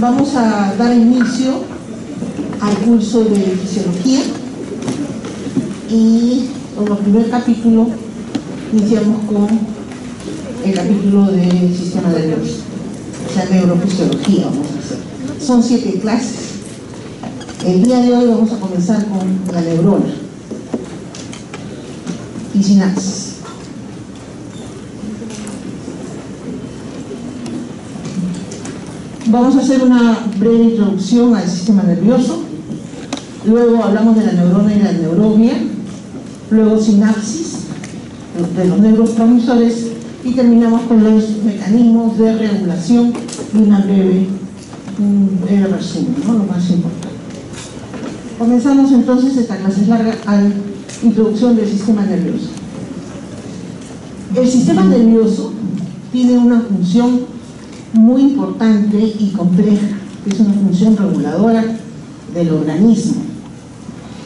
Vamos a dar inicio al curso de fisiología y como primer capítulo iniciamos con el capítulo del sistema nervioso, o sea, neurofisiología vamos a hacer. Son 7 clases. El día de hoy vamos a comenzar con la neurona y sinapsis. Vamos a hacer una breve introducción al sistema nervioso, luego hablamos de la neurona y la neuromia, luego sinapsis, de los neurotransmisores, y terminamos con los mecanismos de regulación y un breve resumen, ¿no? Lo más importante. Comenzamos entonces, esta clase es larga, a la introducción del sistema nervioso. El sistema nervioso tiene una función muy importante y compleja, que es una función reguladora del organismo.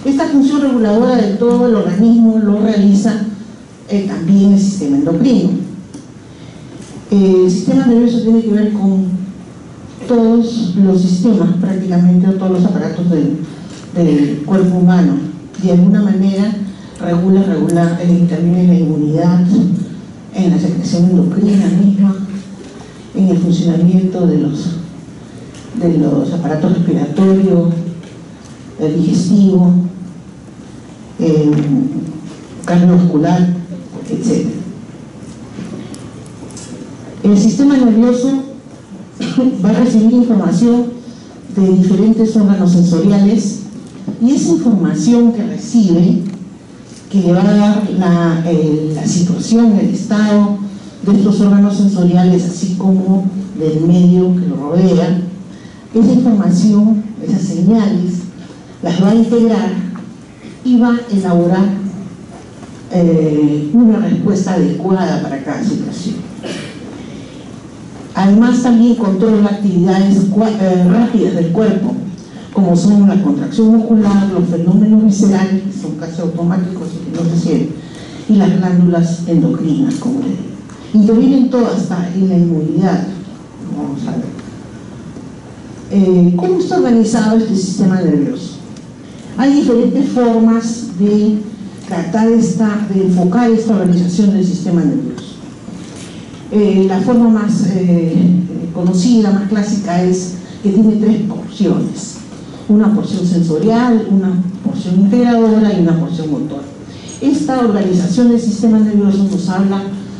Esta función reguladora de todo el organismo lo realiza también el sistema endocrino. El sistema nervioso tiene que ver con todos los sistemas, prácticamente, o todos los aparatos del cuerpo humano. De alguna manera interviene en la inmunidad, en la secreción endocrina misma, en el funcionamiento de los aparatos respiratorios, el digestivo, cardiovascular, etc. El sistema nervioso va a recibir información de diferentes órganos sensoriales y esa información que recibe, que le va a dar la situación, el estado de estos órganos sensoriales, así como del medio que lo rodea, esa información, esas señales, las va a integrar y va a elaborar una respuesta adecuada para cada situación. Además, también controla actividades rápidas del cuerpo, como son la contracción muscular, los fenómenos viscerales, que son casi automáticos y que no se sienten, y las glándulas endocrinas, como le digo. Intervienen todas, hasta en la inmunidad. Vamos a ver. ¿Cómo está organizado este sistema nervioso? Hay diferentes formas de tratar de enfocar esta organización del sistema nervioso. La forma más conocida, más clásica, es que tiene 3 porciones. Una porción sensorial, una porción integradora y una porción motora. Esta organización del sistema nervioso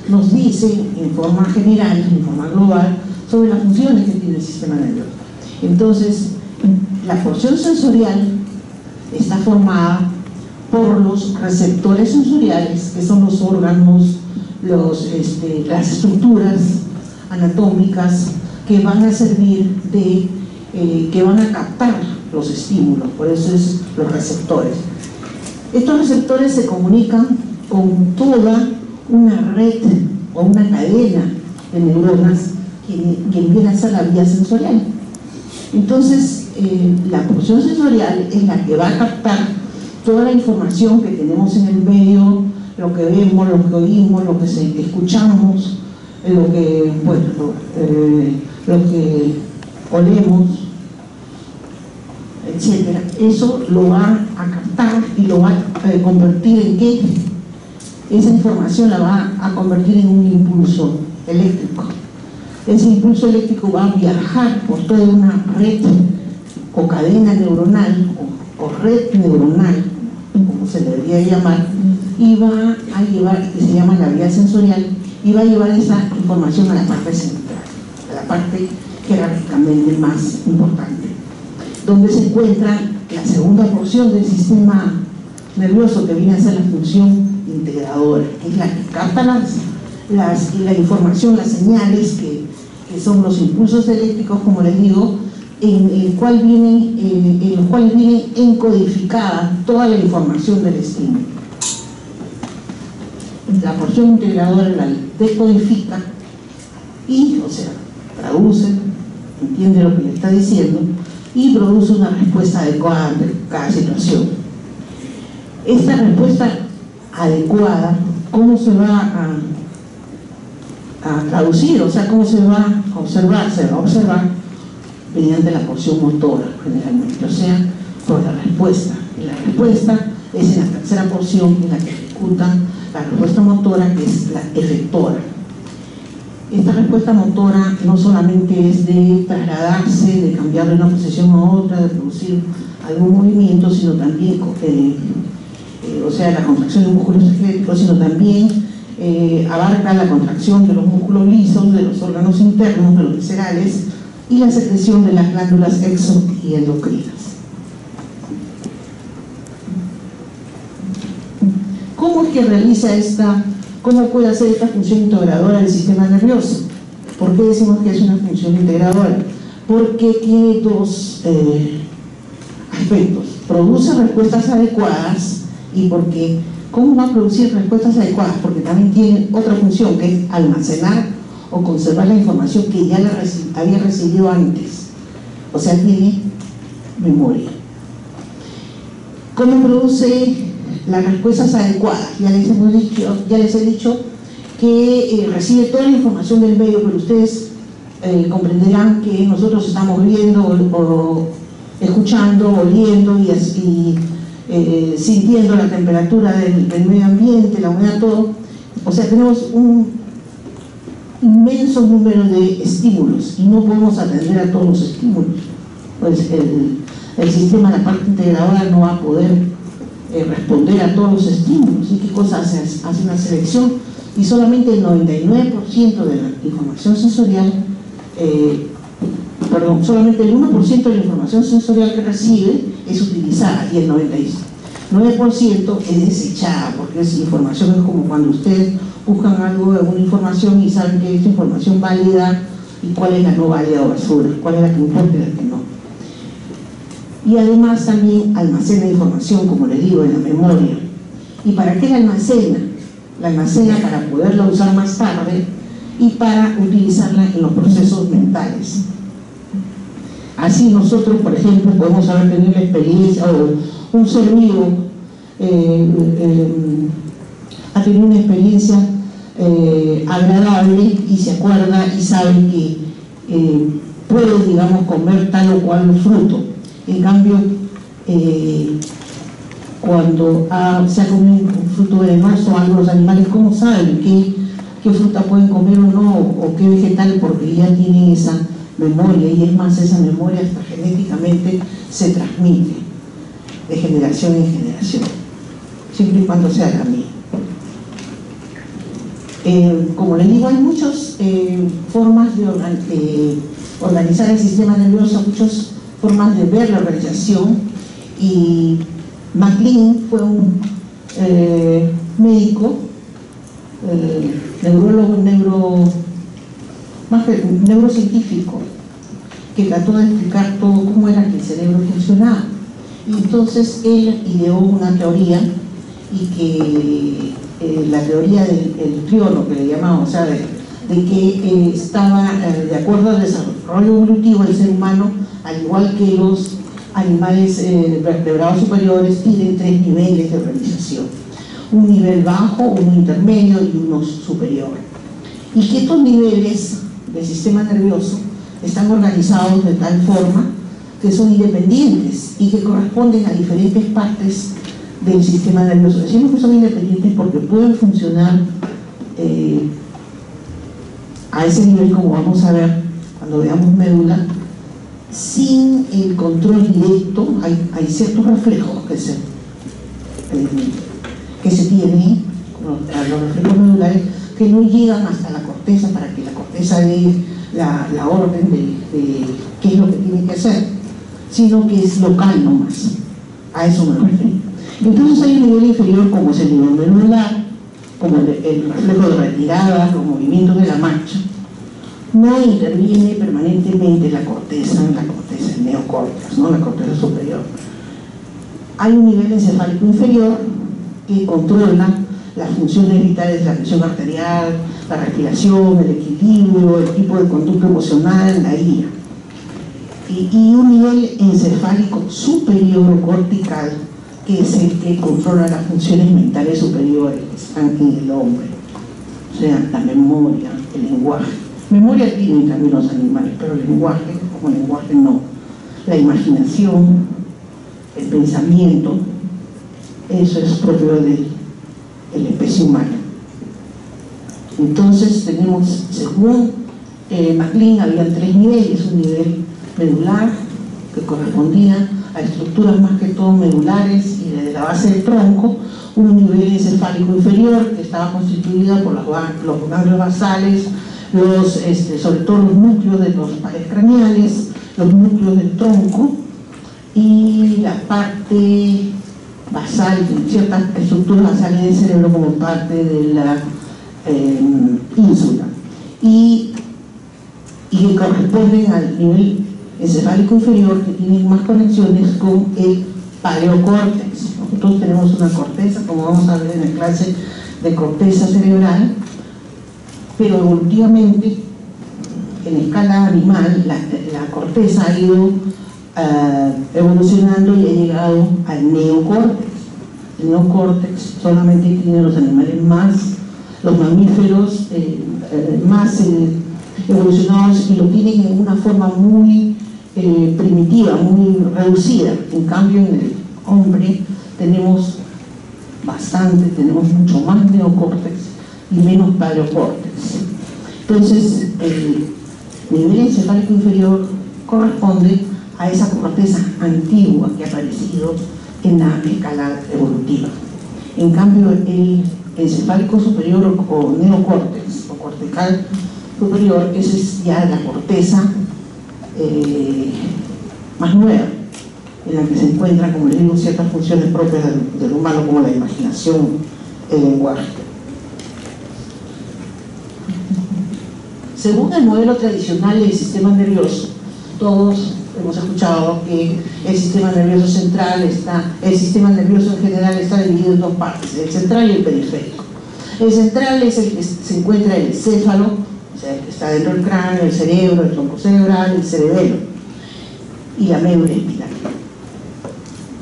nos dice en forma general, en forma global, sobre las funciones que tiene el sistema nervioso. Entonces, la porción sensorial está formada por los receptores sensoriales, que son los órganos, las estructuras anatómicas que van a servir que van a captar los estímulos, por eso es los receptores. Estos receptores se comunican con toda una red o una cadena de neuronas que viene a ser la vía sensorial. Entonces, la porción sensorial es la que va a captar toda la información que tenemos en el medio, lo que vemos, lo que oímos, lo que escuchamos, lo que olemos, etcétera. Eso lo va a captar y lo va a convertir en qué. Esa información la va a convertir en un impulso eléctrico. Ese impulso eléctrico va a viajar por toda una red o cadena neuronal o red neuronal, como se debería llamar, y va a llevar, que se llama la vía sensorial, y va a llevar esa información a la parte central, a la parte jerárquicamente más importante, donde se encuentra la segunda porción del sistema nervioso, que viene a ser la función integradora, que es la que capta la información, las señales que son los impulsos eléctricos, como les digo, en los cuales viene encodificada toda la información del estímulo. La porción integradora la decodifica y, o sea, traduce, entiende lo que le está diciendo y produce una respuesta adecuada ante cada situación. Esta respuesta adecuada, ¿cómo se va a traducir? O sea, ¿cómo se va a observar? Se va a observar mediante la porción motora, generalmente, o sea, por la respuesta. Y la respuesta es en la tercera porción en la que ejecutan la respuesta motora, que es la efectora. Esta respuesta motora no solamente es de trasladarse, de cambiar de una posición a otra, de producir algún movimiento, sino también, o sea, la contracción de músculos esqueléticos, sino también abarca la contracción de los músculos lisos, de los órganos internos, de los viscerales, y la secreción de las glándulas exo y endocrinas. ¿Cómo es que realiza cómo puede hacer esta función integradora del sistema nervioso? ¿Por qué decimos que es una función integradora? Porque tiene dos aspectos. Produce respuestas adecuadas, y porque, ¿cómo va a producir respuestas adecuadas? Porque también tiene otra función, que es almacenar o conservar la información que ya había recibido antes. O sea, tiene memoria. ¿Cómo produce las respuestas adecuadas? Ya les he dicho que recibe toda la información del medio, pero ustedes comprenderán que nosotros estamos viendo o escuchando, oliendo y sintiendo la temperatura del medio ambiente, la humedad, todo. O sea, tenemos un inmenso número de estímulos y no podemos atender a todos los estímulos. Pues el sistema, la parte integradora, no va a poder responder a todos los estímulos. ¿Y qué cosa hace? Hace una selección, y solamente el 99% de la información sensorial, solamente el 1% de la información sensorial que recibe es utilizada, y el 99% es desechada, porque esa información es como cuando ustedes buscan algo, alguna información, y saben que es información válida y cuál es la no válida o basura, cuál es la que importa y la que no. Y además también almacena información, como les digo, en la memoria. ¿Y para qué la almacena? La almacena para poderla usar más tarde y para utilizarla en los procesos mentales. Así nosotros, por ejemplo, podemos haber tenido la experiencia, o un ser vivo ha tenido una experiencia agradable y se acuerda y sabe que puede, digamos, comer tal o cual fruto. En cambio, cuando se ha comido un fruto venenoso, los animales, ¿cómo saben qué fruta pueden comer o no, o qué vegetal? Porque ya tienen esa memoria, y es más, esa memoria hasta genéticamente se transmite de generación en generación, siempre y cuando sea la misma. Como les digo, hay muchas formas de organizar el sistema nervioso, muchas formas de ver la organización, y MacLean fue un médico, neurólogo, neurocientífico, que trató de explicar todo cómo era que el cerebro funcionaba. Y entonces él ideó una teoría, y que la teoría del triono, que le llamamos, o sea, de que estaba de acuerdo al desarrollo evolutivo del ser humano, al igual que los animales vertebrados superiores, tienen 3 niveles de organización: un nivel bajo, uno intermedio y uno superior. Y que estos niveles del sistema nervioso están organizados de tal forma que son independientes y que corresponden a diferentes partes del sistema nervioso. Decimos que son independientes porque pueden funcionar a ese nivel, como vamos a ver cuando veamos médula, sin el control directo. Hay ciertos reflejos que se tienen, los reflejos medulares, que no llegan hasta la corteza para que la corteza dé la orden de qué es lo que tiene que hacer, sino que es local nomás. A eso me refiero. Entonces hay un nivel inferior, como es el nivel medular, como el reflejo de retirada, los movimientos de la marcha. No interviene permanentemente la corteza, el neocórtex, ¿no? La corteza superior. Hay un nivel encefálico inferior que controla las funciones vitales, la presión arterial, la respiración, el equilibrio, el tipo de conducta emocional, la ira. Y un nivel encefálico superior o cortical, que es el que controla las funciones mentales superiores que están en el hombre, o sea, la memoria, el lenguaje. Memoria tienen también los animales, pero el lenguaje como lenguaje no. La imaginación, el pensamiento, eso es propio de la especie humana. Entonces tenemos, según MacLean, había 3 niveles: un nivel medular, que correspondía a estructuras más que todo medulares y de la base del tronco; un nivel encefálico inferior, que estaba constituido por los ganglios basales, sobre todo los núcleos de los pares craneales, los núcleos del tronco, y la parte basal, ciertas estructuras basales del cerebro como parte de la ínsula, y que corresponden al nivel encefálico inferior, que tiene más conexiones con el paleocórtex. Nosotros tenemos una corteza, como vamos a ver en la clase de corteza cerebral, pero evolutivamente, en escala animal, la corteza ha ido evolucionando y ha llegado al neocórtex. El neocórtex solamente tiene los animales los mamíferos más evolucionados, y lo tienen en una forma muy primitiva, muy reducida. En cambio, en el hombre tenemos mucho más neocórtex y menos paleocórtex. Entonces, el nivel encefálico inferior corresponde a esa corteza antigua que ha aparecido en la escala evolutiva. En cambio, el encefálico superior o neocórtex o cortical superior, esa es ya la corteza más nueva, en la que se encuentran, como les digo, ciertas funciones propias del humano, como la imaginación, el lenguaje. Según el modelo tradicional del sistema nervioso, todos hemos escuchado que el sistema nervioso central el sistema nervioso en general está dividido en 2 partes: el central y el periférico. El central es el que se encuentra en el encéfalo, o sea, el que está dentro del cráneo, el cerebro, el tronco cerebral, el cerebelo y la médula espinal.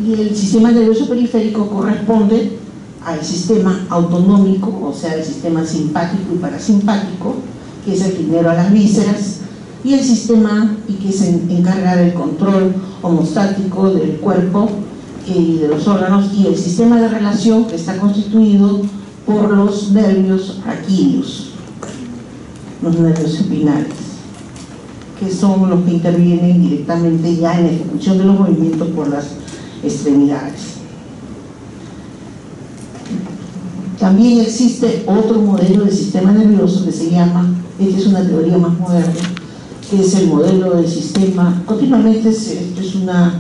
Y el sistema nervioso periférico corresponde al sistema autonómico, o sea, el sistema simpático y parasimpático, que es el primero a las vísceras, y el sistema que se encarga del control homostático del cuerpo y de los órganos, y el sistema de relación, que está constituido por los nervios raquídeos, los nervios espinales, que son los que intervienen directamente ya en la ejecución de los movimientos por las extremidades. También existe otro modelo del sistema nervioso que se llama, esta es una teoría más moderna, que es el modelo del sistema. Continuamente esto es una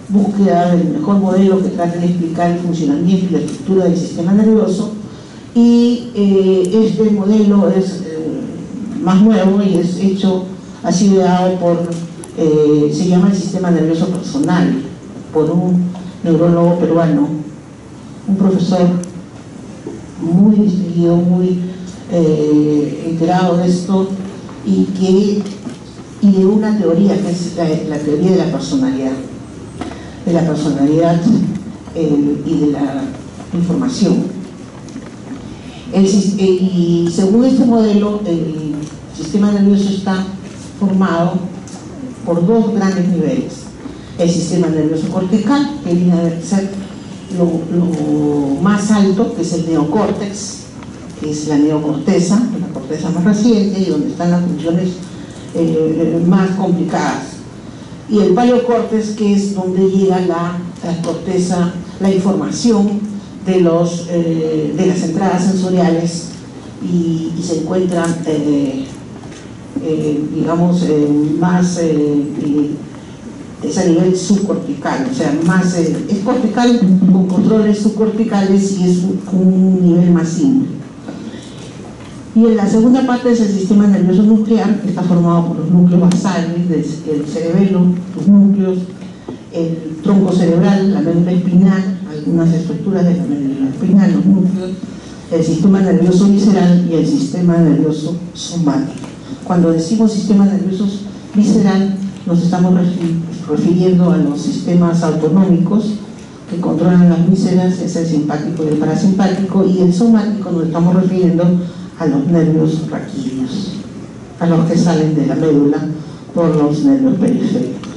búsqueda del mejor modelo que trata de explicar el funcionamiento y la estructura del sistema nervioso, y este modelo es más nuevo y ha sido ideado se llama el sistema nervioso personal, por un neurólogo peruano, un profesor muy distinguido, muy enterado de esto, y de una teoría que es la teoría de la personalidad, y de la información. Y según este modelo, el sistema nervioso está formado por 2 grandes niveles: el sistema nervioso cortical, que viene a ser lo más alto, que es el neocórtex, que es la neocorteza, la corteza más reciente y donde están las funciones más complicadas, y el paleocórtex, que es donde llega la corteza, la información de las entradas sensoriales, y se encuentran digamos más es a nivel subcortical, o sea, es cortical con controles subcorticales, y es un nivel más simple. Y en la segunda parte es el sistema nervioso nuclear, que está formado por los núcleos basales del cerebelo, los núcleos, el tronco cerebral, la médula espinal, algunas estructuras de la médula espinal, los núcleos, el sistema nervioso visceral y el sistema nervioso somático. Cuando decimos sistema nervioso visceral, nos estamos refiriendo a los sistemas autonómicos que controlan las vísceras, es el simpático y el parasimpático, y el somático nos estamos refiriendo a los nervios raquídeos, a los que salen de la médula por los nervios periféricos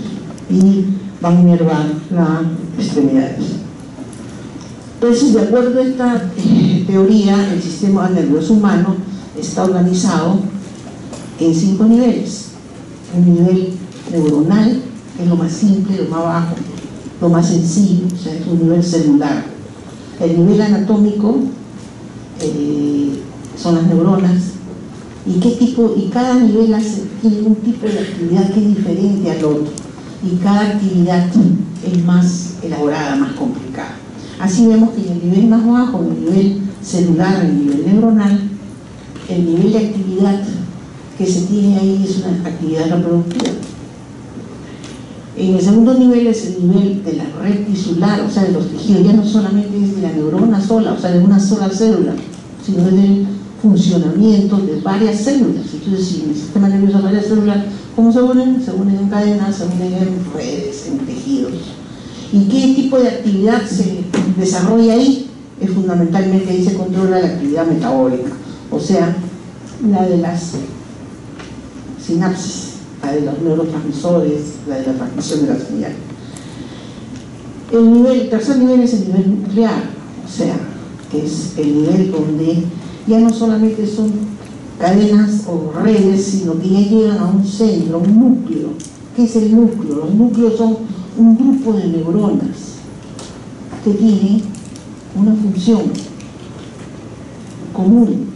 y van a inervar las extremidades. Entonces, de acuerdo a esta teoría, el sistema nervioso humano está organizado en 5 niveles. Un nivel neuronal, que es lo más simple, lo más bajo, lo más sencillo, o sea, es un nivel celular. El nivel anatómico son las neuronas, y cada nivel tiene un tipo de actividad que es diferente al otro, y cada actividad es más elaborada, más complicada. Así vemos que en el nivel más bajo, en el nivel celular, en el nivel neuronal, el nivel de actividad que se tiene ahí es una actividad reproductiva. En el segundo nivel es el nivel de la red tisular, o sea, de los tejidos. Ya no solamente es de la neurona sola, o sea, de una sola célula, sino del funcionamiento de varias células. Entonces, si en el sistema nervioso hay varias células, ¿cómo se unen? Se unen en cadenas, se unen en redes, en tejidos. ¿Y qué tipo de actividad se desarrolla ahí? Es fundamentalmente, ahí se controla la actividad metabólica, o sea, la de las sinapsis, la de los neurotransmisores, la de la transmisión de la señal. El tercer nivel es el nivel nuclear, o sea, que es el nivel donde ya no solamente son cadenas o redes, sino que ya llegan a un centro, un núcleo. ¿Qué es el núcleo? Los núcleos son un grupo de neuronas que tiene una función común.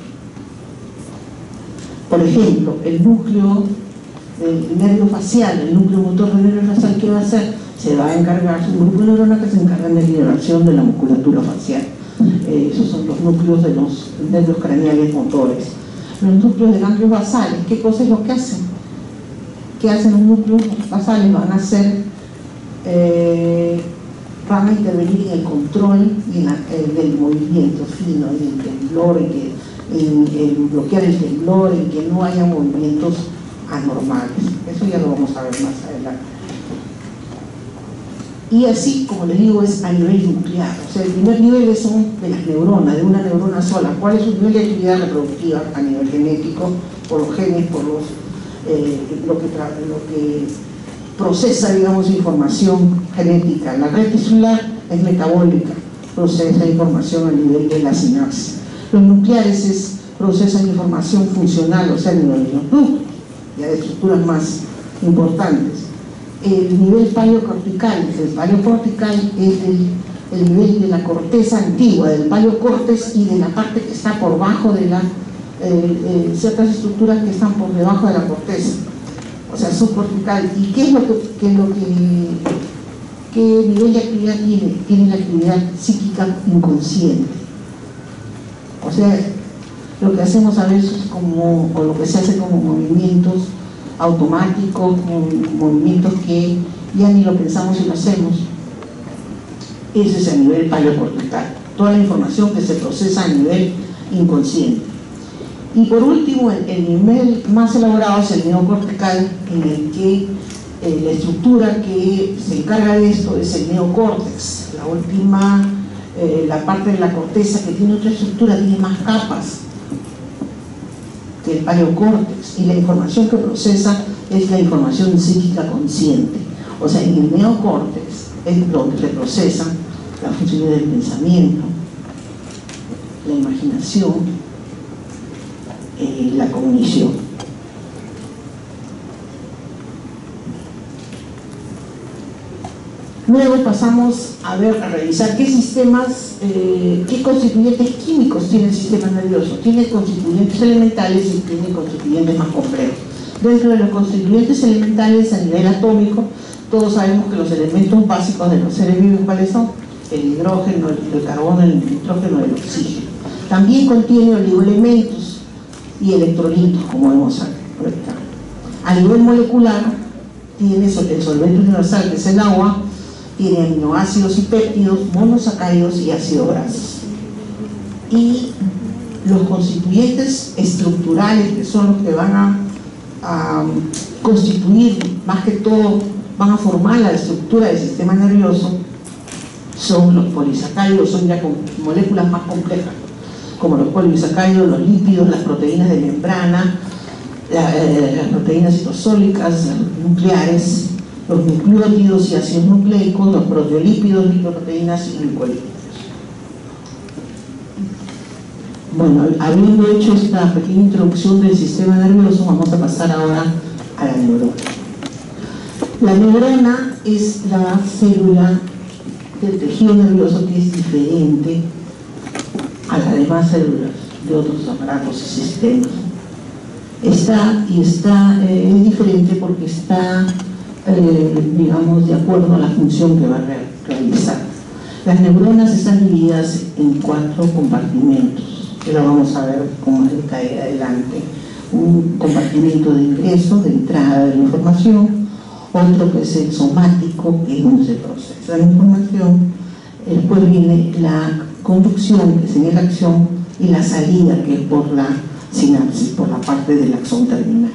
Por ejemplo, el núcleo del nervio facial, el núcleo motor del nervio facial, ¿qué va a hacer? Se va a encargar, es un grupo de neuronas que se encargan de la liberación de la musculatura facial. Esos son los núcleos de los nervios craneales motores. Los núcleos de ganglios basales, ¿qué cosa es lo que hacen? ¿Qué hacen los núcleos basales? Van a hacer, van a intervenir en el control del movimiento fino, en el temblor, en bloquear el temblor, en que no haya movimientos anormales. Eso ya lo vamos a ver más adelante. Y así, como les digo, es a nivel nuclear. O sea, el primer nivel son de las neuronas, de una neurona sola. ¿Cuál es su nivel de actividad reproductiva a nivel genético? Por los genes, por lo que procesa, digamos, información genética. La red tisular es metabólica, procesa información a nivel de la sinapsis. Los nucleares procesan información funcional, o sea, a nivel de los núcleos, ya de estructuras más importantes. El nivel paleocortical es el nivel de la corteza antigua, del paleocórtex y de la parte que está por debajo de ciertas estructuras que están por debajo de la corteza, o sea, subcortical. ¿Y qué nivel de actividad tiene? Tiene la actividad psíquica inconsciente. O sea, lo que hacemos a veces o lo que se hace como movimientos automáticos, movimientos que ya ni lo pensamos y lo hacemos. Ese es el nivel paleocortical, toda la información que se procesa a nivel inconsciente. Y por último, el nivel más elaborado es el neocortical, en el que la estructura que se encarga de esto es el neocórtex, la última, la parte de la corteza que tiene otra estructura, tiene más capas que el paleocórtex, y la información que procesa es la información psíquica consciente. O sea, en el neocórtex es donde se procesan las funciones del pensamiento, la imaginación, la cognición. Luego pasamos a revisar qué sistemas, qué constituyentes químicos tiene el sistema nervioso. Tiene constituyentes elementales y tiene constituyentes más complejos. Dentro de los constituyentes elementales a nivel atómico, todos sabemos que los elementos básicos de los seres vivos, ¿cuáles son? El hidrógeno, el carbono, el nitrógeno, el oxígeno. También contiene oligoelementos y electrolitos, como vemos aquí. A nivel molecular, tiene el solvente universal, que es el agua, tiene aminoácidos y péptidos, monosacáridos y ácidos grasos. Y los constituyentes estructurales, que son los que van a constituir, más que todo, van a formar la estructura del sistema nervioso, son los polisacáridos, son ya con moléculas más complejas, como los polisacáridos, los lípidos, las proteínas de membrana, las proteínas citosólicas nucleares, los nucleótidos y ácidos nucleicos, los proteolípidos, lipoproteínas y glucolípidos. Bueno, habiendo hecho esta pequeña introducción del sistema nervioso, vamos a pasar ahora a la neurona. La neurona es la célula del tejido nervioso que es diferente a las demás células de otros aparatos y sistemas. Es diferente porque está, digamos, de acuerdo a la función que va a realizar. Las neuronas están divididas en 4 compartimentos, que lo vamos a ver con más detalle adelante. Un compartimento de ingreso, de entrada de la información, otro que es el somático, que es donde se procesa la información. Después viene la conducción, que sería la acción, y la salida, que es por la sinapsis, por la parte del axón terminal.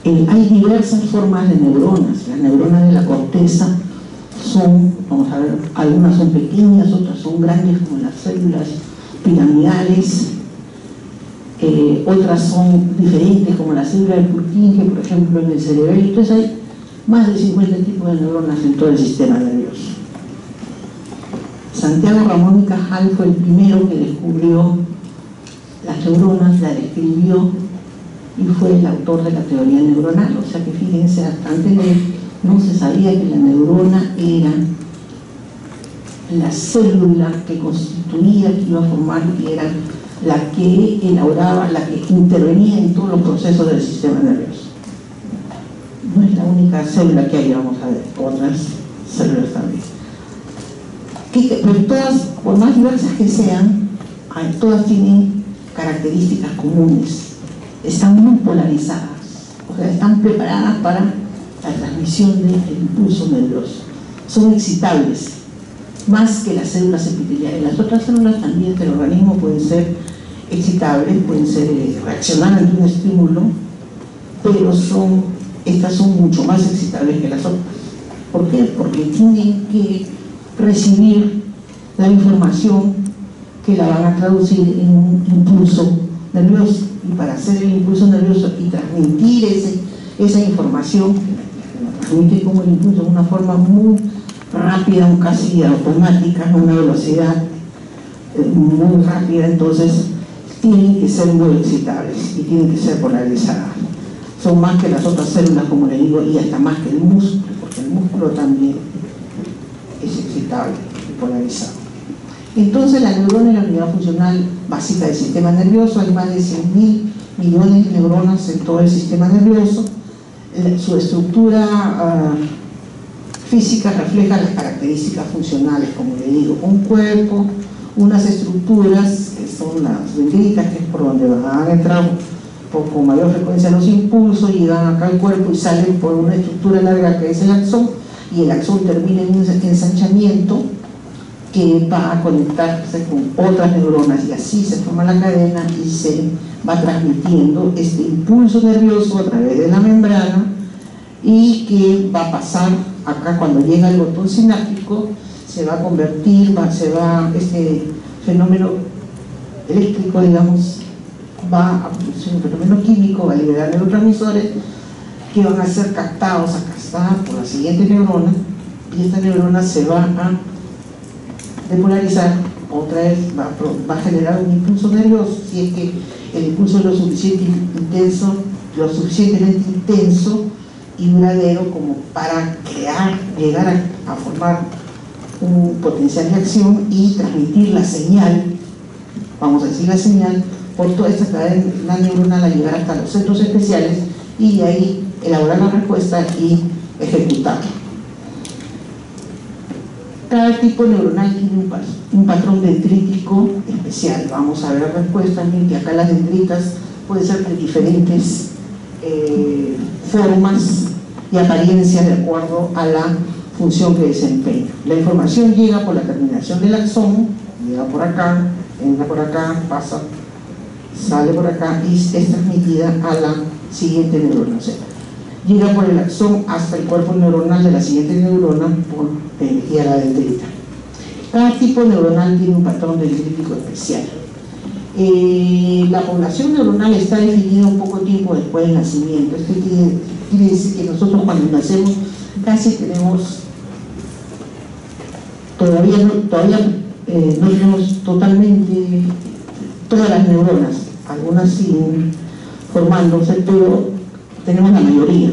Hay diversas formas de neuronas. Las neuronas de la corteza son, vamos a ver, algunas son pequeñas, otras son grandes, como las células piramidales, otras son diferentes, como la célula de Purkinje, por ejemplo, en el cerebelo. Entonces hay más de 50 tipos de neuronas en todo el sistema nervioso. Santiago Ramón y Cajal fue el primero que descubrió las neuronas, la describió y fue el autor de la teoría neuronal. O sea que fíjense, hasta antes de él no se sabía que la neurona era la célula que constituía, que iba a formar, que era la que elaboraba, la que intervenía en todos los procesos del sistema nervioso. No es la única célula que hay, vamos a ver, otras células también. Pero todas, por más diversas que sean, todas tienen características comunes. Están muy polarizadas, o sea, están preparadas para la transmisión del impulso nervioso. Son excitables, más que las células epiteliales. Las otras células también del organismo pueden ser excitables, pueden ser reaccionar ante un estímulo, pero estas son mucho más excitables que las otras. ¿Por qué? Porque tienen que recibir la información que la van a traducir en un impulso nervioso, y para hacer el impulso nervioso y transmitir esa información, transmitir como el impulso de una forma muy rápida, casi automática, a una velocidad muy rápida, entonces tienen que ser muy excitables y tienen que ser polarizadas. Son más que las otras células, como les digo, y hasta más que el músculo, porque el músculo también es excitable y polarizado. Entonces la neurona es la unidad funcional básica del sistema nervioso. Hay más de 100.000 millones de neuronas en todo el sistema nervioso. Su estructura física refleja las características funcionales, como le digo, un cuerpo, unas estructuras que son las dendritas, que es por donde van a entrar con mayor frecuencia los impulsos, llegan acá al cuerpo y salen por una estructura larga que es el axón, y el axón termina en un ensanchamiento que va a conectarse con otras neuronas, y así se forma la cadena y se va transmitiendo este impulso nervioso a través de la membrana, y que va a pasar acá cuando llega el botón sináptico, se va a convertir, este fenómeno eléctrico, digamos, va a producir un fenómeno químico, va a liberar neurotransmisores que van a ser captados, acá está, por la siguiente neurona, y esta neurona se va a depolarizar, otra vez va a generar un impulso nervioso, si es que el impulso es lo suficientemente intenso y duradero como para llegar a formar un potencial de acción y transmitir la señal, vamos a decir la señal, por toda esta cadena neuronal, a llegar hasta los centros especiales y de ahí elaborar la respuesta y ejecutarla. Cada tipo neuronal tiene un patrón dendrítico especial. Vamos a ver la respuesta también, que acá las dendritas pueden ser de diferentes formas y apariencias de acuerdo a la función que desempeña. La información llega por la terminación del axón, llega por acá, entra por acá, pasa, sale por acá y es transmitida a la siguiente neurona. O sea, llega por el axón hasta el cuerpo neuronal de la siguiente neurona por energía de la dendrita. Cada tipo neuronal tiene un patrón dendrítico especial. La población neuronal está definida un poco tiempo después del nacimiento. Esto quiere decir que nosotros cuando nacemos casi tenemos, todavía no tenemos totalmente todas las neuronas, algunas siguen formándose, pero tenemos la mayoría.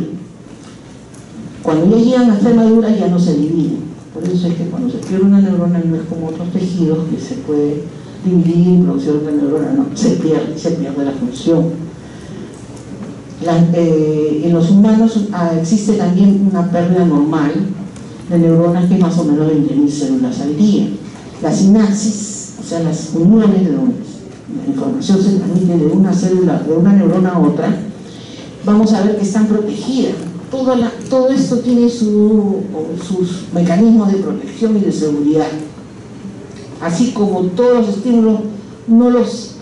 Cuando ya llegan a ser maduras ya no se dividen. Por eso es que cuando se pierde una neurona no es como otros tejidos que se puede dividir y producir otra neurona, no, se pierde la función. En los humanos existe también una pérdida normal de neuronas que es más o menos 20.000 células al día. La sinapsis, o sea, las uniones de donde la información se transmite de una célula, de una neurona a otra, vamos a ver que están protegidas. Todo esto tiene sus mecanismos de protección y de seguridad. Así como todos los estímulos no los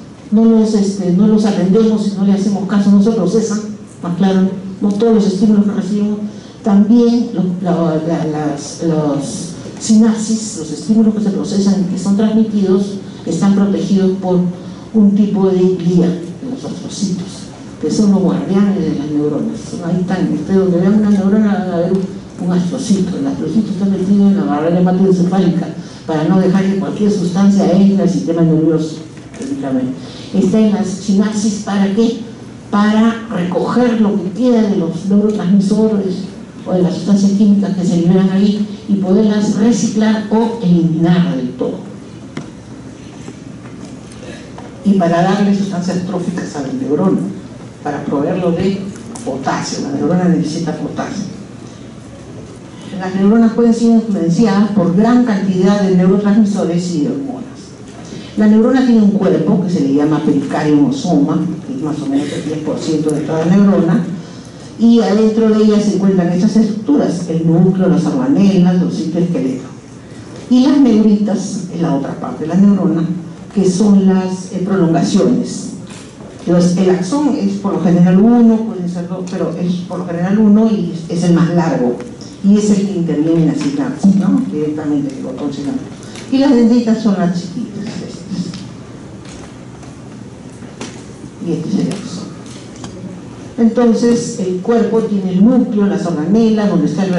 atendemos y no le hacemos caso, no se procesan, más claro, no todos los estímulos que recibimos, también los sinapsis, los estímulos que se procesan y que son transmitidos, están protegidos por un tipo de guía, los astrocitos, que son los guardianes de las neuronas. Ahí están, donde vean una neurona van a ver un astrocito. El astrocito está metido en la barrera hematoencefálica para no dejar que cualquier sustancia entre al sistema nervioso. Está en las sinapsis, ¿para qué? Para recoger lo que queda de los neurotransmisores o de las sustancias químicas que se liberan ahí y poderlas reciclar o eliminar del todo. Y para darle sustancias tróficas a la neurona, para proveerlo de potasio. La neurona necesita potasio. Las neuronas pueden ser influenciadas por gran cantidad de neurotransmisores y de hormonas. La neurona tiene un cuerpo que se le llama pericariosoma, que es más o menos el 10% de toda la neurona, y adentro de ella se encuentran estas estructuras: el núcleo, las organelas, los citoesqueletos. Y las neuritas es la otra parte de la neurona, que son las prolongaciones. Entonces, el axón es por lo general 1, pueden ser 2, pero es por lo general 1 y es el más largo, y es el que interviene en la sinapsis, ¿no? Directamente el botón sináptico. Y las dendritas son las chiquitas, estas. Y este es el axón. Entonces, el cuerpo tiene el núcleo, las organelas, donde está el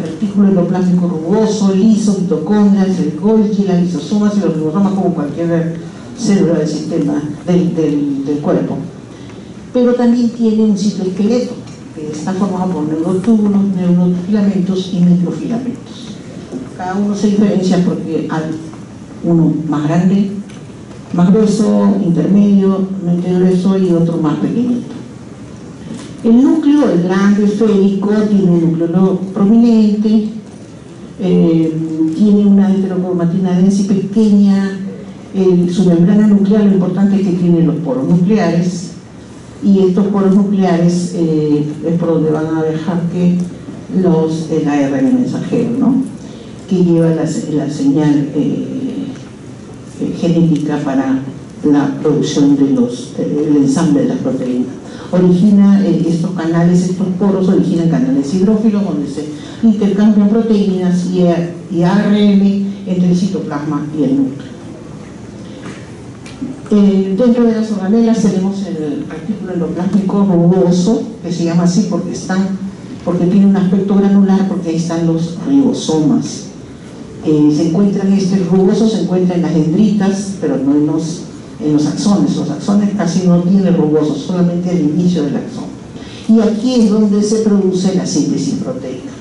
retículo endoplásmico rugoso, liso, mitocondrias, el Golgi, las lisosomas y los ribosomas, como cualquier célula del sistema del cuerpo. Pero también tiene un citoesqueleto que está formado por neurotúbulos, neurofilamentos y microfilamentos. Cada uno se diferencia porque hay uno más grande, más grueso, intermedio, mente grueso, y otro más pequeñito. El núcleo, el grande, esférico, tiene un núcleo prominente, tiene una heterocromatina densa y pequeña. Su membrana nuclear, lo importante es que tiene los poros nucleares, y estos poros nucleares es por donde van a dejar que el ARN mensajero, ¿no?, que lleva la señal genética para la producción del ensamble de las proteínas. Origina estos canales, estos poros originan canales hidrófilos donde se intercambian proteínas y ARN entre el citoplasma y el núcleo. Dentro de las organelas tenemos el retículo endoplásmico rugoso, que se llama así porque tiene un aspecto granular, porque ahí están los ribosomas. El rugoso se encuentra en las dendritas, pero no en los axones. Los axones casi no tienen rugosos, solamente al inicio del axón. Y aquí es donde se produce la síntesis proteica.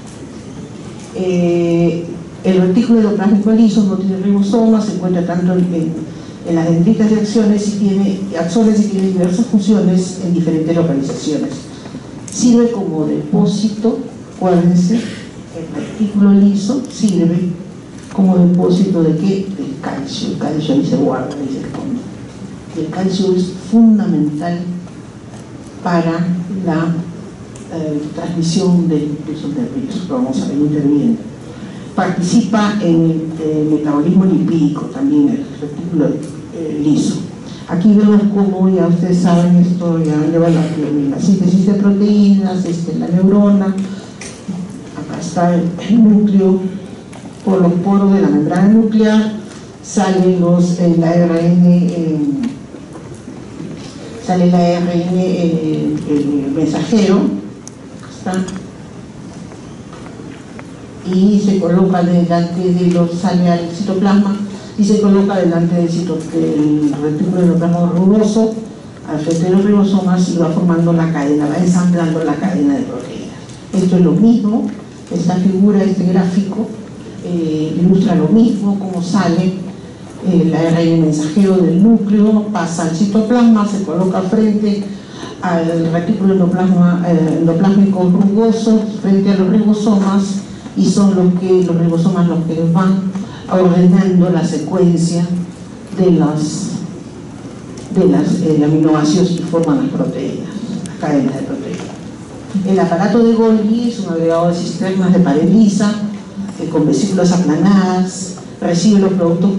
El retículo endoplásmico liso no tiene ribosomas, se encuentra tanto en las dendritas de axones y tiene diversas funciones en diferentes localizaciones. Sirve como depósito, acuérdense, el retículo liso sirve como depósito ¿de qué? Del calcio. El calcio ahí se guarda, ahí se esconde. El calcio es fundamental para la transmisión del impulso nervioso, que vamos a ver interviniendo. Participa en el metabolismo lipídico también, el retículo liso. Aquí vemos cómo, ya ustedes saben, esto ya lleva la síntesis de proteínas, la neurona. Acá está el núcleo, por los poros de la membrana nuclear salen el ARN sale el ARN, el mensajero, acá está, y se coloca delante de los, sale al citoplasma y se coloca delante del retículo endoplasma rugoso, al frente de los ribosomas, y va formando la cadena, va ensamblando la cadena de proteínas. Esto es lo mismo, esta figura, este gráfico, ilustra lo mismo, cómo sale el ARN mensajero del núcleo, pasa al citoplasma, se coloca frente al retículo endoplásmico rugoso, frente a los ribosomas, y son los ribosomas los que van ordenando la secuencia de las aminoácidos y forman las proteínas, las cadenas de proteínas. El aparato de Golgi es un agregado de cisternas de pared lisa, con vesículas aplanadas, recibe los productos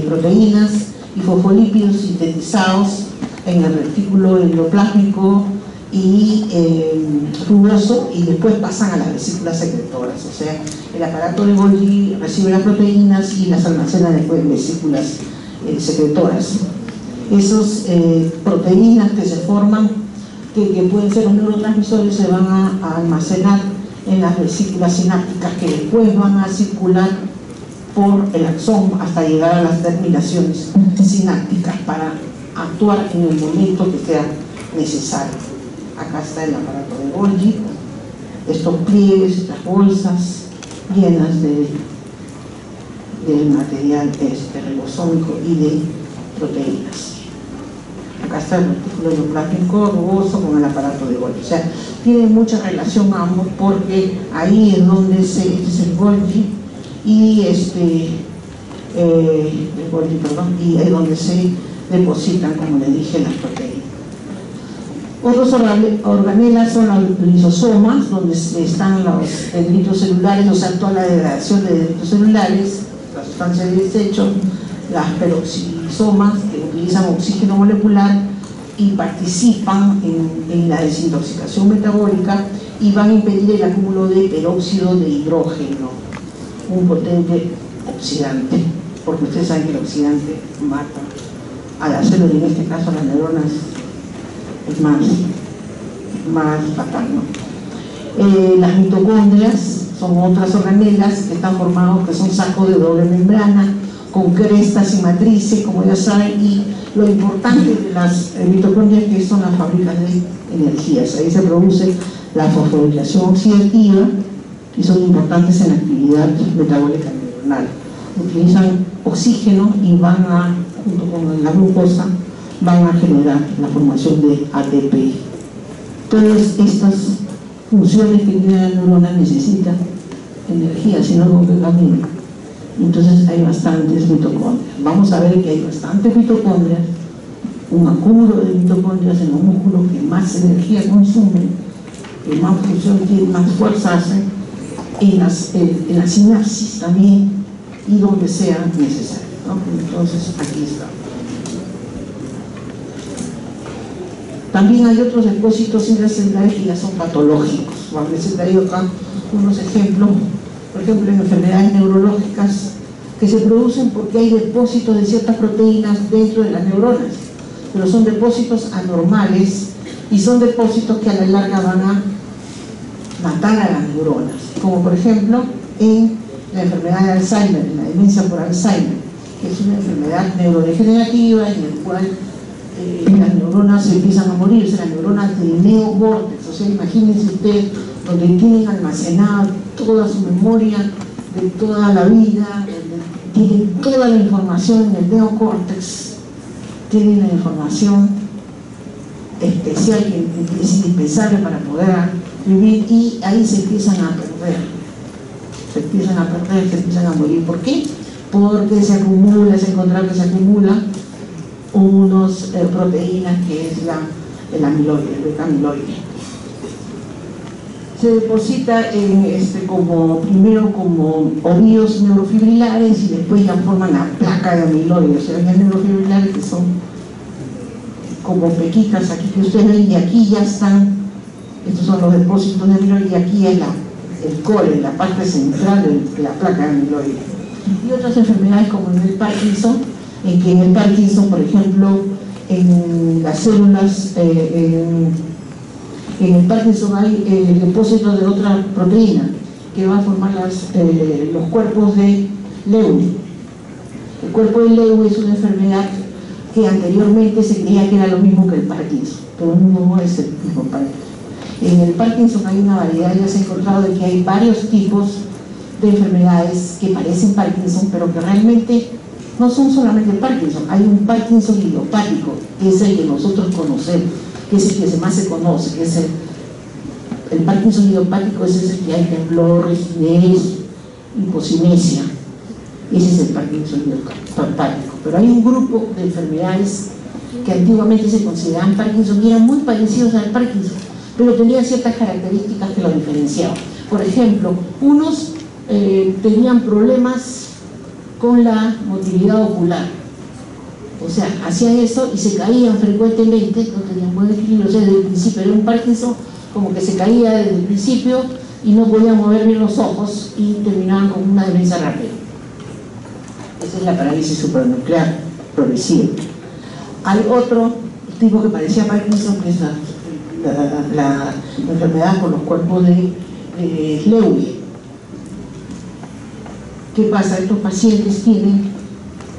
proteínas y fosfolípidos sintetizados en el retículo endoplásmico y rugoso, y después pasan a las vesículas secretoras. O sea, el aparato de Golgi recibe las proteínas y las almacena después en vesículas secretoras. Esas proteínas que se forman, que pueden ser los neurotransmisores, se van a almacenar en las vesículas sinápticas, que después van a circular por el axón hasta llegar a las terminaciones sinápticas para actuar en el momento que sea necesario. Acá está el aparato de Golgi, estos pliegues, estas bolsas llenas del material ribosómico y de proteínas. Acá está el retículo endoplásmico rugoso con el aparato de Golgi. O sea, tiene mucha relación ambos, porque ahí es donde este es el Golgi, y y ahí donde se depositan, como les dije, las proteínas. Otros organelas son los lisosomas, donde están los dendritos celulares, o sea, toda la degradación de dendritos celulares, la sustancia de desecho, las peroxisomas, que utilizan oxígeno molecular y participan en la desintoxicación metabólica y van a impedir el acúmulo de peróxido de hidrógeno, un potente oxidante, porque ustedes saben que el oxidante mata a las células, y en este caso a las neuronas es más fatal, ¿no? Las mitocondrias son otras organelas que están formados, que son sacos de doble membrana con crestas y matrices, como ya saben, y lo importante de las mitocondrias es que son las fábricas de energías. Ahí se produce la fosforilación oxidativa y son importantes en la actividad metabólica neuronal. Utilizan oxígeno y van a, junto con la glucosa, van a generar la formación de ATP. Todas estas funciones que tiene la neurona necesitan energía, si no, no camina. Entonces hay bastantes mitocondrias. Vamos a ver que hay bastantes mitocondrias, un acúmulo de mitocondrias en los músculos que más energía consumen, que más función tienen, más fuerza hacen, en la sinapsis también, y donde sea necesario, ¿no? Entonces aquí está. También hay otros depósitos intracelulares que ya son patológicos. Vamos a traído acá unos ejemplos, por ejemplo, en enfermedades neurológicas que se producen porque hay depósitos de ciertas proteínas dentro de las neuronas, pero son depósitos anormales y son depósitos que a la larga van a matar a las neuronas, como por ejemplo en la enfermedad de Alzheimer, en la demencia por Alzheimer, que es una enfermedad neurodegenerativa en la cual las neuronas empiezan a morirse, las neuronas del neocórtex. O sea, imagínense ustedes, donde tienen almacenada toda su memoria de toda la vida, tienen toda la información en el neocórtex, tienen la información especial que es indispensable para poder vivir, y ahí se empiezan a perder, se empiezan a morir. ¿Por qué? Porque se acumula, se encuentra que se acumula unos proteínas que es el amiloide, el beta-amiloide. Se deposita primero como ovillos neurofibrilares y después ya forman la placa de amiloide. O sea, hay neurofibrilares que son como pequitas aquí que ustedes ven, y aquí ya están, estos son los depósitos de amiloide, y aquí es el core, la parte central de la placa de amiloide. Y otras enfermedades como en el Parkinson, en que en el Parkinson, por ejemplo, en las células, en el Parkinson hay depósitos de otra proteína que va a formar los cuerpos de Lewy. El cuerpo de Lewy es una enfermedad que anteriormente se creía que era lo mismo que el Parkinson, pero no es el mismo Parkinson. En el Parkinson hay una variedad, ya se ha encontrado de que hay varios tipos de enfermedades que parecen Parkinson, pero que realmente no son solamente el Parkinson. Hay un Parkinson idiopático, que es el que nosotros conocemos, que es el que más se conoce, que es el Parkinson idiopático, ese es el que hay temblor, rigidez, hipocinesia. Ese es el Parkinson idiopático. Pero hay un grupo de enfermedades que antiguamente se consideraban Parkinson y eran muy parecidos al Parkinson, pero tenían ciertas características que lo diferenciaban. Por ejemplo, unos tenían problemas con la motilidad ocular, o sea, hacían eso y se caían frecuentemente, no tenían buen equilibrio, o sea, desde el principio era un Parkinson como que se caía desde el principio y no podían mover bien los ojos y terminaban con una demencia rápida. Esa es la parálisis supranuclear progresiva. Hay otro tipo que parecía Parkinson, que es la enfermedad con los cuerpos de Lewy. ¿Qué pasa? Estos pacientes tienen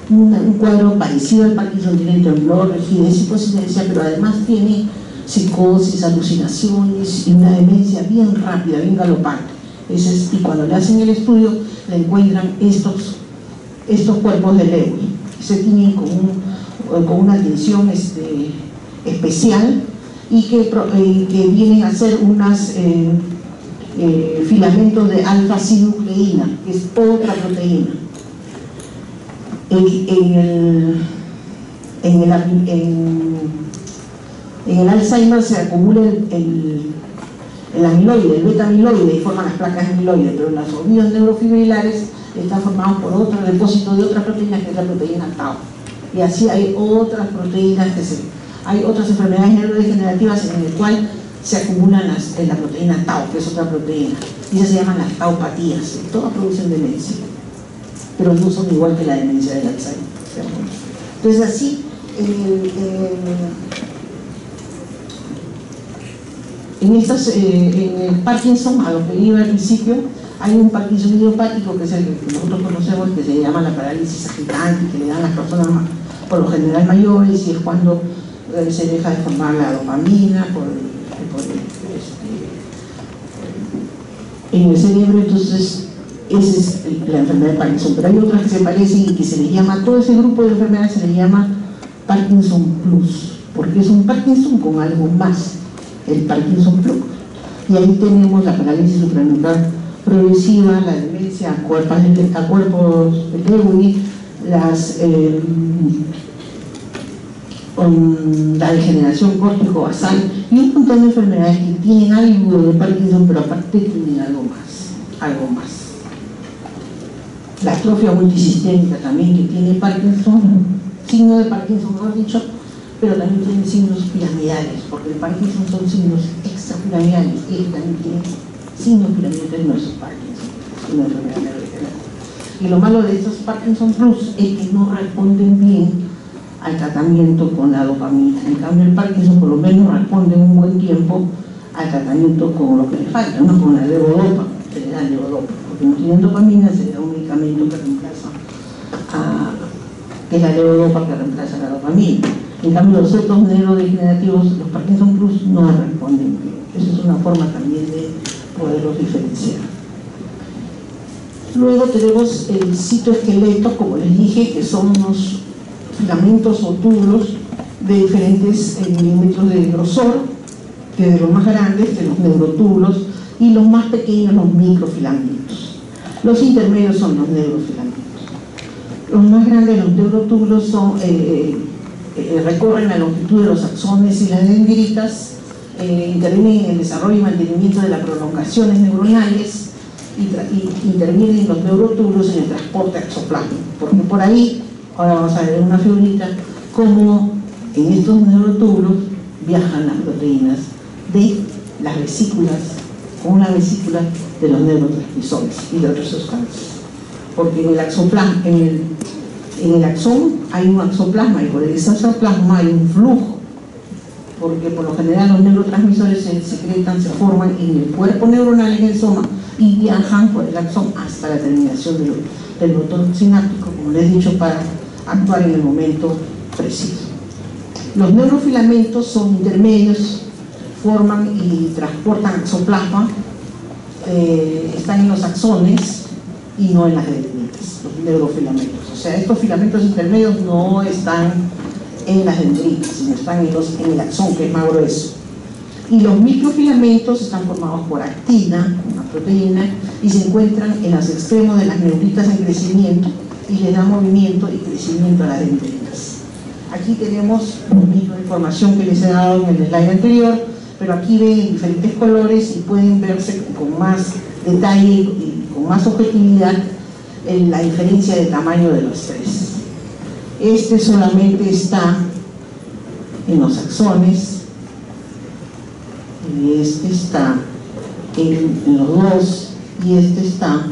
un cuadro parecido al Parkinson, tienen temblor, rigidez y hipocinesia, pero además tienen psicosis, alucinaciones y una demencia bien rápida, bien galopante. Y cuando le hacen el estudio, le encuentran estos cuerpos de Lewy. Se tienen con una atención especial y que vienen a ser unas filamentos de alfa-sinucleína, que es otra proteína. En el Alzheimer se acumula el amiloide, el beta-amiloide, y forman las placas de amiloide, pero los ovillos neurofibrilares están formados por otro depósito de otra proteína, que es la proteína tau. Y así hay otras proteínas hay otras enfermedades neurodegenerativas en el cual se acumulan la proteína tau, que es otra proteína, y esas se llaman las taupatías. Todas producen demencia, pero no son igual que la demencia del Alzheimer. Entonces así, en el Parkinson, a lo que iba al principio, hay un Parkinson idiopático, que es el que nosotros conocemos, que se llama la parálisis agitante, que le dan a las personas por lo general mayores, y es cuando se deja de formar la dopamina en el cerebro. Entonces esa es la enfermedad de Parkinson. Pero hay otras que se parecen y que se les llama, todo ese grupo de enfermedades se les llama Parkinson Plus, porque es un Parkinson con algo más, el Parkinson Plus. Y ahí tenemos la parálisis supranuclear progresiva, la demencia a cuerpos de Lewy, la degeneración córtico-basal y un montón de enfermedades que tienen algo de Parkinson, pero aparte tienen algo más. La atrofia multisistémica también, que tiene Parkinson, signo de Parkinson, mejor dicho, pero también tiene signos piramidales, porque el Parkinson son signos extrapiramidales, y él también tiene signos piramidales, no es Parkinson, es una enfermedad neurodegenerativa. Y lo malo de estos Parkinson Plus es que no responden bien al tratamiento con la dopamina. En cambio, el Parkinson por lo menos responde un buen tiempo al tratamiento con lo que le falta, no con la levodopa, se le da levodopa, porque no tienen dopamina, se le da un medicamento que reemplaza que es la levodopa, que reemplaza la dopamina. En cambio, los otros neurodegenerativos, los Parkinson Plus, no responden bien. Esa es una forma también de poderlos diferenciar. Luego tenemos el citoesqueleto, como les dije, que son unos filamentos o túbulos de diferentes milímetros de grosor, que de los más grandes, de los neurotúbulos, y los más pequeños, los microfilamentos. Los intermedios son los neurofilamentos. Los más grandes, los neurotúbulos, recorren la longitud de los axones y las dendritas, intervienen en el desarrollo y mantenimiento de las prolongaciones neuronales y intervienen en los neurotúbulos en el transporte axoplásmico, porque por ahí, ahora vamos a ver una figurita, cómo en estos neurotúbulos viajan las proteínas de las vesículas, con una vesícula de los neurotransmisores y de otras sustancias. Porque en el En el axón hay un axoplasma y por ese axoplasma hay un flujo, porque por lo general los neurotransmisores se secretan, se forman en el cuerpo neuronal, en el soma, y viajan por el axón hasta la terminación del botón sináptico, como les he dicho, para actuar en el momento preciso. Los neurofilamentos son intermedios, forman y transportan axoplasma, están en los axones y no en las dendritas, los neurofilamentos. O sea, estos filamentos intermedios no están en las dendritas, sino están en el axón, que es más grueso. Y los microfilamentos están formados por actina, una proteína, y se encuentran en los extremos de las neuritas en crecimiento y le dan movimiento y crecimiento a las dendritas. Aquí tenemos la misma información que les he dado en el slide anterior, pero aquí ven diferentes colores y pueden verse con más detalle y con más objetividad en la diferencia de tamaño de los tres. Este solamente está en los axones y este está en los dos, y este está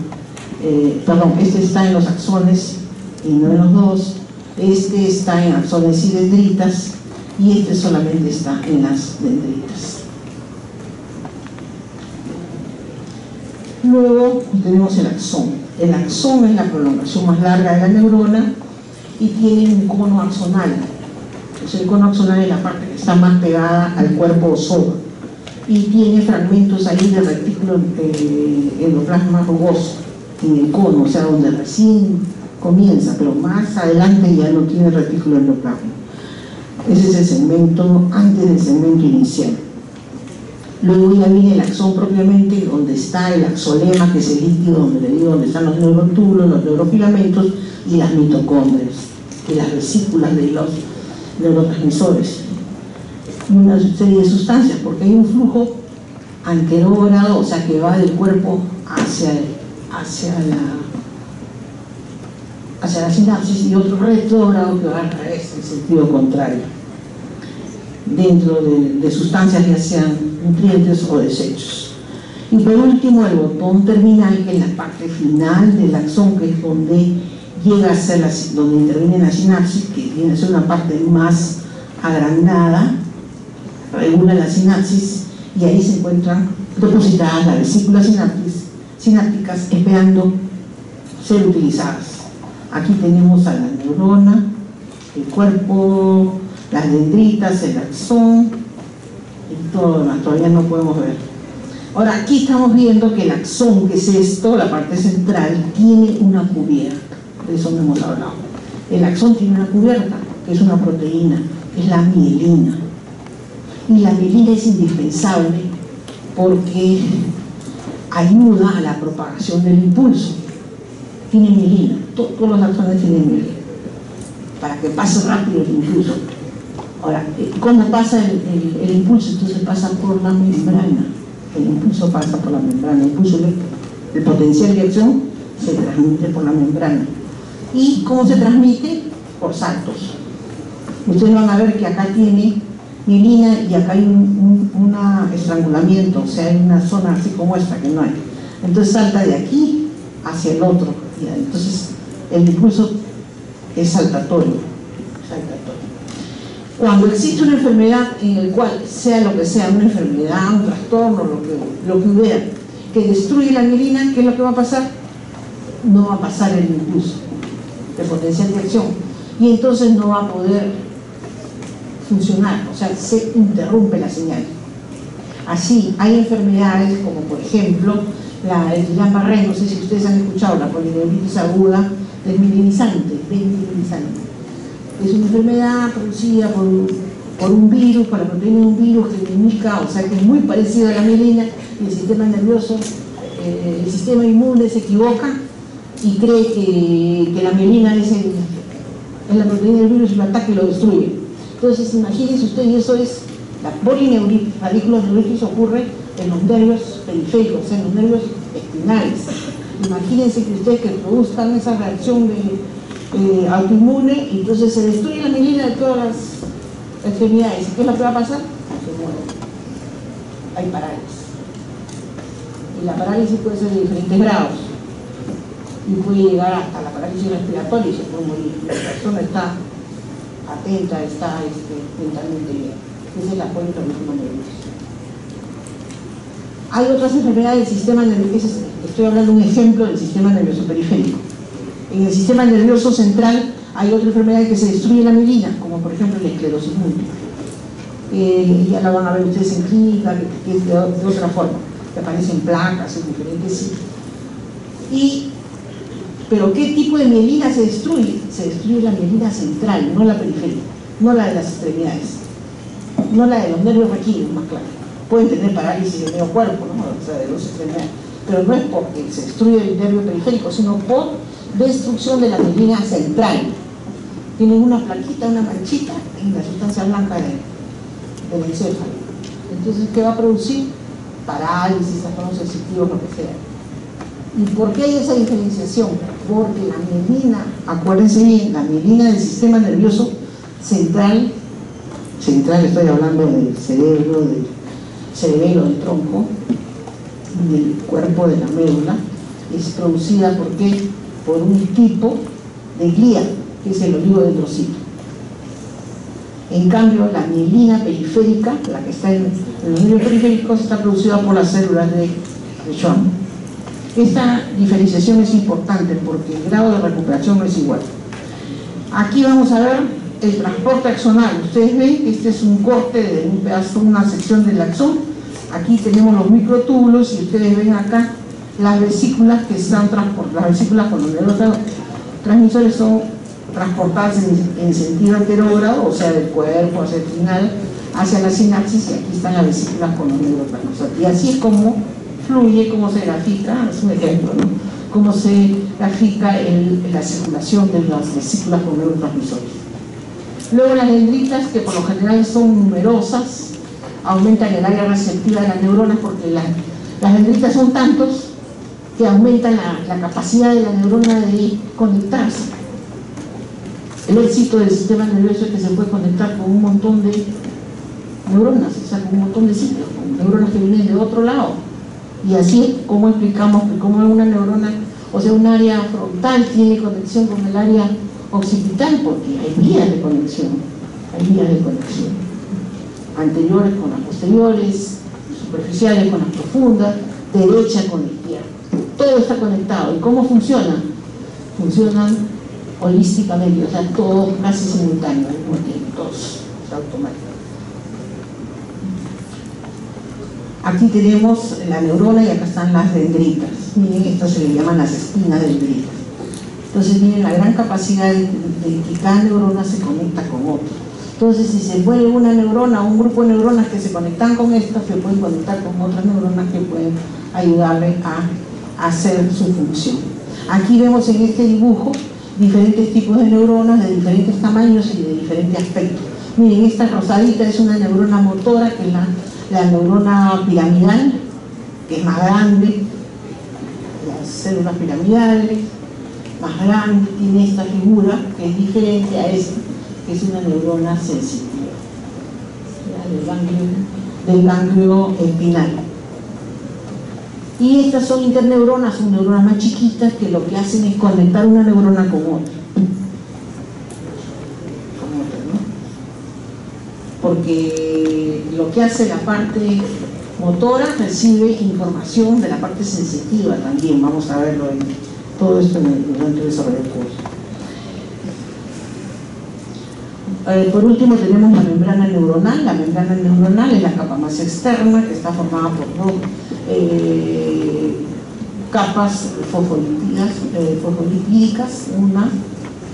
este está en los axones y no en los dos, este está en axones y dendritas, y este solamente está en las dendritas. Luego tenemos el axón. El axón es la prolongación más larga de la neurona y tiene un cono axonal. Entonces, el cono axonal es la parte que está más pegada al cuerpo o soma, y tiene fragmentos ahí de retículo endoplasma rugoso en el cono, o sea, donde recién comienza, pero más adelante ya no tiene retículo endoplasma. Ese es el segmento antes del segmento inicial. Luego ya viene el axón propiamente, donde está el axolema, que es el líquido donde le digo, donde están los neurotúbulos, los neurofilamentos y las mitocondrias, y las vesículas de los neurotransmisores, y una serie de sustancias, porque hay un flujo anterógrado, o sea, que va del cuerpo hacia la sinapsis, y otro retrógrado que va al revés, en sentido contrario, dentro de sustancias ya sean nutrientes o desechos. Y por último, el botón terminal, que es la parte final del axón, que es donde llega a ser donde interviene la sinapsis, que viene a ser una parte más agrandada, regula la sinapsis, y ahí se encuentran depositadas las vesículas sinápticas esperando ser utilizadas. Aquí tenemos a la neurona, el cuerpo, las dendritas, el axón y todo lo demás. Todavía no podemos ver. Ahora, aquí estamos viendo que el axón, que es esto, la parte central, tiene una cubierta. De eso no hemos hablado. El axón tiene una cubierta, que es una proteína, que es la mielina. Y la mielina es indispensable porque ayuda a la propagación del impulso. Tiene mielina, todos los axones tienen mielina, para que pase rápido el impulso. Ahora, ¿cómo pasa el impulso? Entonces pasa por la membrana. El impulso pasa por la membrana. El potencial de acción se transmite por la membrana. ¿Y cómo se transmite? Por saltos. Ustedes van a ver que acá tiene mielina y acá hay un estrangulamiento, o sea, hay una zona así como esta que no hay. Entonces salta de aquí hacia el otro. Entonces el impulso es saltatorio. Cuando existe una enfermedad en el cual, sea lo que sea, una enfermedad, un trastorno, lo que hubiera, que destruye la mielina, ¿qué es lo que va a pasar? No va a pasar el impulso de potencial de acción, y entonces no va a poder funcionar, o sea, se interrumpe la señal. Así, hay enfermedades como, por ejemplo, el Guillain-Barré, no sé si ustedes han escuchado, la polineuritis aguda desmielinizante. Es una enfermedad producida por un virus, por la proteína de un virus que mimica, o sea que es muy parecido a la mielina, y el sistema nervioso, el sistema inmune se equivoca y cree que la mielina es la proteína del virus y lo ataca y lo destruye. Entonces imagínense ustedes, y eso es la polineuritis, radiculoneuritis ocurre en los nervios periféricos, o sea, en los nervios espinales. Imagínense que ustedes que produzcan esa reacción de autoinmune, y entonces se destruye la mielina de todas las extremidades. ¿Qué es lo que va a pasar? Se muere. Hay parálisis. Y la parálisis puede ser de diferentes grados. y puede llegar hasta la parálisis respiratoria y se puede morir. La persona está atenta, está mentalmente bien. Esa es la polirreumatismo nervioso. Hay otras enfermedades del sistema nervioso, estoy hablando de un ejemplo del sistema nervioso periférico. En el sistema nervioso central hay otra enfermedad que se destruye la mielina, como por ejemplo la esclerosis múltiple. Ya la van a ver ustedes en clínica, que es de otra forma, que aparecen placas en diferentes sitios. Pero ¿qué tipo de mielina se destruye? Se destruye la mielina central, no la periférica, no la de las extremidades, no la de los nervios raquídeos, más claro. Pueden tener parálisis de medio cuerpo, ¿no? O sea, de dos extremidades, pero no es porque se destruye el nervio periférico, sino por destrucción de la mielina central. Tienen una plaquita, una manchita en la sustancia blanca del encéfalo. Entonces, ¿qué va a producir? Parálisis, trastornos sensitivos, lo que sea. ¿Y por qué hay esa diferenciación? Porque la mielina, acuérdense bien, la mielina del sistema nervioso central, estoy hablando del cerebro, del cerebelo, del tronco, del cuerpo de la médula, es producida ¿por qué? Por un tipo de glía, que es el oligodendrocito. En cambio, la mielina periférica, la que está en los nervios periféricos, está producida por las células de Schwann. Esta diferenciación es importante porque el grado de recuperación no es igual. Aquí vamos a ver el transporte axonal. Ustedes ven que este es un corte de un pedazo, una sección del axón. Aquí tenemos los microtúbulos y ustedes ven acá las vesículas que están transportadas. Las vesículas con los neurotransmisores son transportadas en sentido anterógrado, o sea, del cuerpo hacia el final, hacia la sinapsis, y aquí están las vesículas con los neurotransmisores. Y así es como fluye, cómo se grafica, es un ejemplo, ¿no? Cómo se grafica la circulación de las vesículas con neurotransmisores. Luego las dendritas, que por lo general son numerosas, aumentan el área receptiva de las neuronas porque las dendritas son tantos que aumentan la capacidad de la neurona de conectarse. El éxito del sistema nervioso es que se puede conectar con un montón de neuronas, o sea, con un montón de sitios, con neuronas que vienen de otro lado. Y así es como explicamos que como una neurona, o sea, un área frontal tiene conexión con el área occipital, porque hay vías de conexión, anteriores con las posteriores, superficiales con las profundas, derecha con la izquierda. Todo está conectado. ¿Y cómo funciona? Funcionan holísticamente, o sea, todo casi simultáneo, al mismo tiempo, todos automáticos. Aquí tenemos la neurona y acá están las dendritas. Miren, esto se le llaman las espinas dendritas. Entonces, miren la gran capacidad de que cada neurona se conecta con otra. Entonces, si se muere una neurona o un grupo de neuronas que se conectan con esta, se pueden conectar con otras neuronas que pueden ayudarle a hacer su función. Aquí vemos en este dibujo diferentes tipos de neuronas de diferentes tamaños y de diferentes aspectos. Miren, esta rosadita es una neurona motora, que es la neurona piramidal, que es más grande, las células piramidales, más grande, tiene esta figura que es diferente a esta, que es una neurona sensitiva, del ganglio espinal. Y estas son interneuronas, son neuronas más chiquitas que lo que hacen es conectar una neurona con otra. Porque lo que hace la parte motora recibe información de la parte sensitiva también. Vamos a verlo en todo esto durante el desarrollo del curso. Por último tenemos la membrana neuronal. La membrana neuronal es la capa más externa, que está formada por dos capas fosfolipídicas, una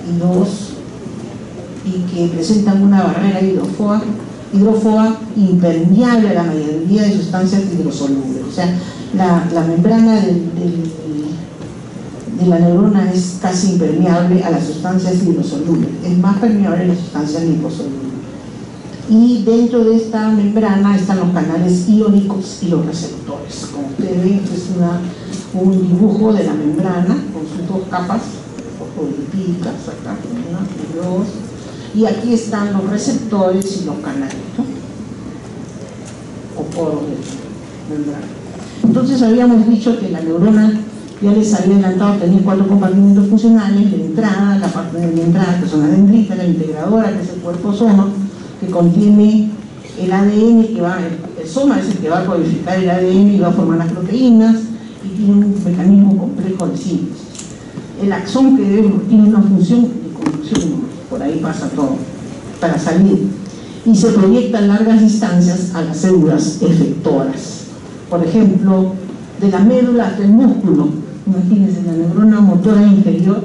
y dos, y que presentan una barrera hidrófoba impermeable a la mayoría de sustancias hidrosolubles. O sea, la membrana de la neurona es casi impermeable a las sustancias hidrosolubles, es más permeable a las sustancias liposolubles. Y dentro de esta membrana están los canales iónicos y los receptores. Como ustedes ven, este es un dibujo de la membrana con sus dos capas fosfolipídicas, acá, una y dos. Y aquí están los receptores y los canales, ¿no? O poros de membrana. Entonces habíamos dicho que la neurona Ya les había adelantado, tenía 4 compartimentos funcionales: la entrada, la parte de la entrada que son las dendritas, la integradora que es el cuerpo soma, que contiene el ADN, el soma es el que va a codificar el ADN y va a formar las proteínas, y tiene un mecanismo complejo de síntesis. El axón, que tiene una función de conducción, por ahí pasa todo, para salir, y se proyecta a largas distancias a las células efectoras. Por ejemplo, de la médula hasta el músculo, imagínense, la neurona motora inferior,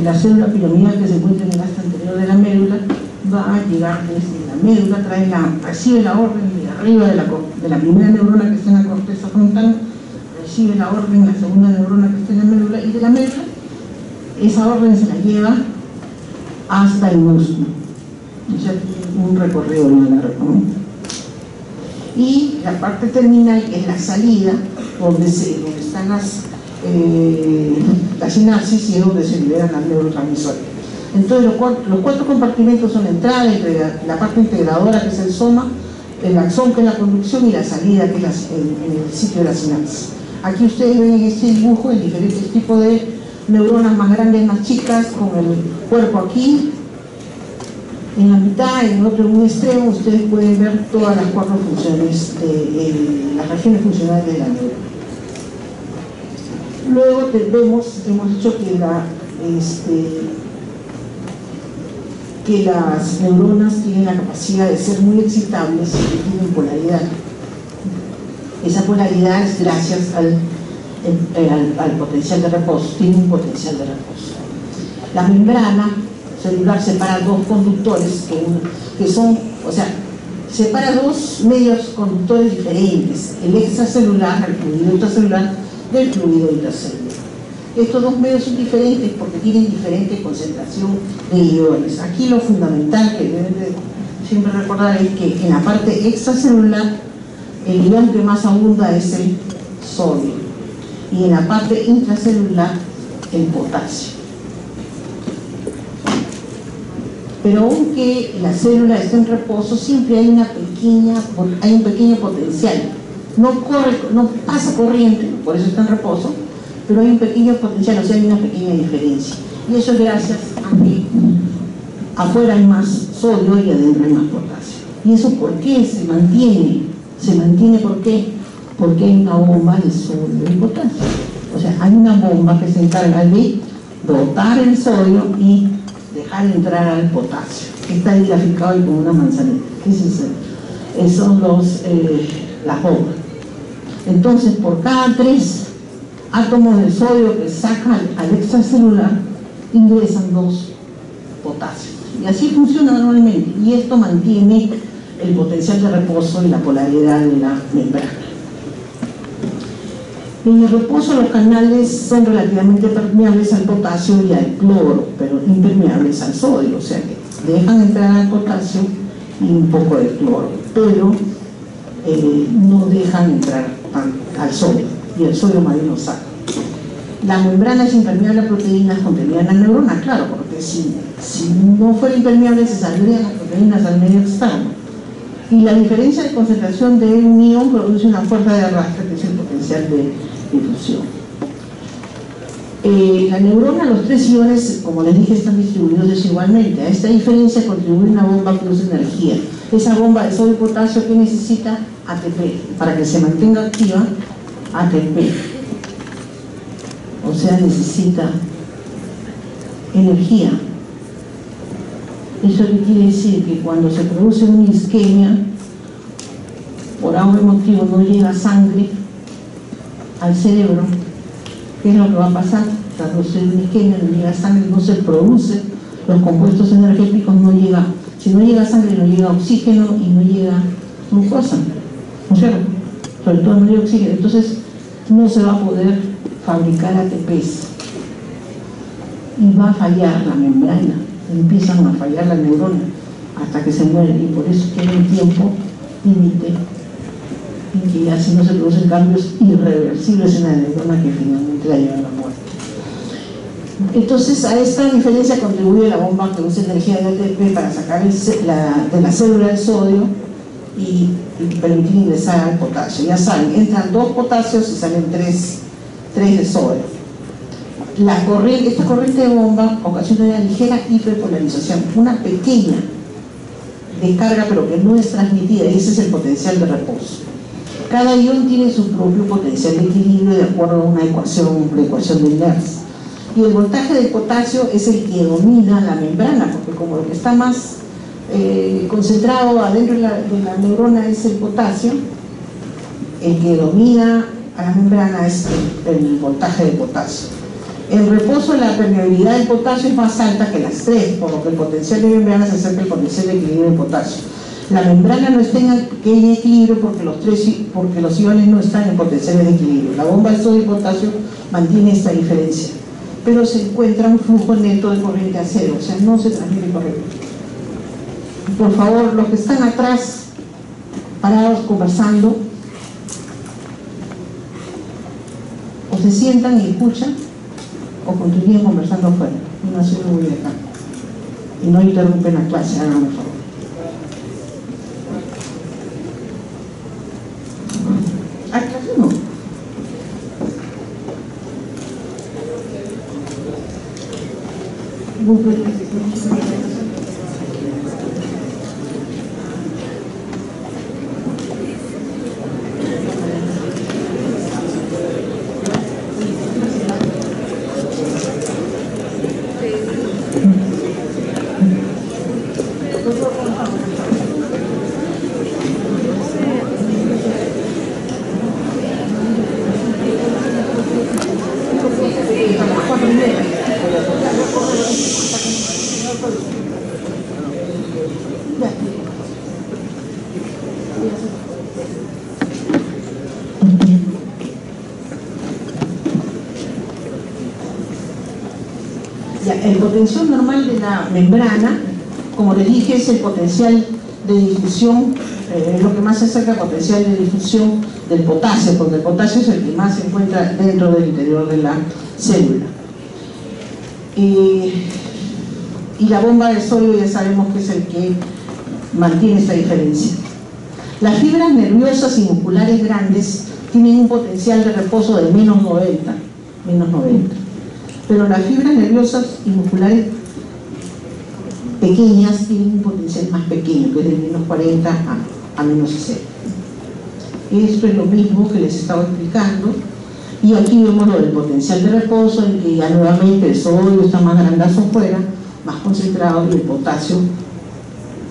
la célula piramidal que se encuentra en el asta anterior de la médula, va a llegar desde la médula, recibe la orden de arriba de la primera neurona que está en la corteza frontal, recibe la orden de la segunda neurona que está en la médula, y de la médula esa orden se la lleva hasta el músculo. Ya tiene un recorrido muy largo, ¿no? Y la parte terminal, que es la salida, donde están las sinapsis y es donde se liberan las neurotransmisores. Entonces los 4 compartimentos son la entrada, la parte integradora, que es el soma, el axón, que es la conducción, y la salida, que es en el sitio de la sinapsis. Aquí ustedes ven en este dibujo en diferentes tipos de neuronas, más grandes, más chicas, con el cuerpo aquí en la mitad, en otro en un extremo. Ustedes pueden ver todas las 4 funciones, las regiones funcionales de la neurona. Luego hemos dicho que las neuronas tienen la capacidad de ser muy excitables y tienen polaridad. Esa polaridad es gracias al potencial de reposo, tiene un potencial de reposo. La membrana celular separa 2 conductores que son, o sea, separa 2 medios conductores diferentes: el extracelular, el fluido extracelular, del fluido intracelular. Estos 2 medios son diferentes porque tienen diferente concentración de iones. Aquí lo fundamental que deben de siempre recordar es que en la parte extracelular el ion que más abunda es el sodio, y en la parte intracelular el potasio. Pero aunque la célula esté en reposo, siempre hay un pequeño potencial. No pasa corriente, por eso está en reposo, pero hay un pequeño potencial, o sea, hay una pequeña diferencia. Y eso es gracias a que afuera hay más sodio y adentro hay más potasio. ¿Y eso por qué se mantiene? Se mantiene, ¿por qué? Porque hay una bomba de sodio y potasio. O sea, hay una bomba que se encarga de botar el sodio y dejar entrar al potasio, que está ahí graficado y con una manzanita. ¿Qué es eso? Esos son las bombas. Entonces, por cada 3 átomos de sodio que sacan al extracelular, ingresan 2 potasios. Y así funciona normalmente. Y esto mantiene el potencial de reposo y la polaridad de la membrana. En el reposo los canales son relativamente permeables al potasio y al cloro, pero impermeables al sodio, o sea que dejan entrar al potasio y un poco de cloro, pero no dejan entrar al sodio, y el sodio marino saca. La membrana es impermeable a proteínas contenidas en la neurona, claro, porque si no fuera impermeable se saldrían las proteínas al medio externo. Y la diferencia de concentración de un ion produce una fuerza de arrastre, que es el potencial de difusión. La neurona, los 3 iones, como les dije, están distribuidos desigualmente. A esta diferencia contribuye una bomba que usa energía. Esa bomba de sodio y potasio, que necesita ATP para que se mantenga activa, ATP. O sea, necesita energía. Eso quiere decir que cuando se produce una isquemia, por algún motivo no llega sangre al cerebro, ¿qué es lo que va a pasar? Se produce una isquemia, no llega sangre, no se produce los compuestos energéticos, no llega, si no llega sangre no llega oxígeno y no llega glucosa, ¿no es cierto? Sobre todo no llega oxígeno, entonces no se va a poder fabricar ATPs y va a fallar la membrana, empiezan a fallar las neuronas hasta que se mueren, y por eso tiene un tiempo límite en que ya si no se producen cambios irreversibles en la neurona que finalmente la llevan a la muerte. Entonces a esta diferencia contribuye la bomba que usa energía de ATP para sacar de la célula el sodio y permitir ingresar al potasio. Ya saben, entran 2 potasios y salen 3 3 de sodio. Esta corriente de bomba ocasiona una ligera hiperpolarización, una pequeña descarga pero que no es transmitida, y ese es el potencial de reposo. Cada ion tiene su propio potencial de equilibrio de acuerdo a una ecuación, la ecuación de Nernst. Y el voltaje del potasio es el que domina la membrana, porque como lo que está más concentrado adentro de la neurona es el potasio, el que domina a la membrana es el voltaje de potasio. En reposo la permeabilidad del potasio es más alta que las 3, por lo que el potencial de membrana se acerca al potencial de equilibrio del potasio. La membrana no está en equilibrio porque los iones no están en potenciales de equilibrio. La bomba de sodio y potasio mantiene esta diferencia, pero se encuentra un flujo neto de corriente a cero, o sea, no se transmite corriente. Por favor, los que están atrás, parados conversando, o se sientan y escuchan, o continúen conversando afuera. No se lo voy de acá. Y no interrumpen la clase, háganme por favor. ¿Acaso no? El potencial normal de la membrana, como les dije, es el potencial de difusión, lo que más se acerca al potencial de difusión del potasio, porque el potasio es el que más se encuentra dentro del interior de la célula. Y la bomba de sodio ya sabemos que es el que mantiene esta diferencia. Las fibras nerviosas y musculares grandes tienen un potencial de reposo de menos 90. Pero las fibras nerviosas y musculares pequeñas tienen un potencial más pequeño, que es de menos 40 a menos 60. Esto es lo mismo que les estaba explicando, y aquí vemos lo del potencial de reposo, en que ya nuevamente el sodio está más grandazo afuera, más concentrado, y el potasio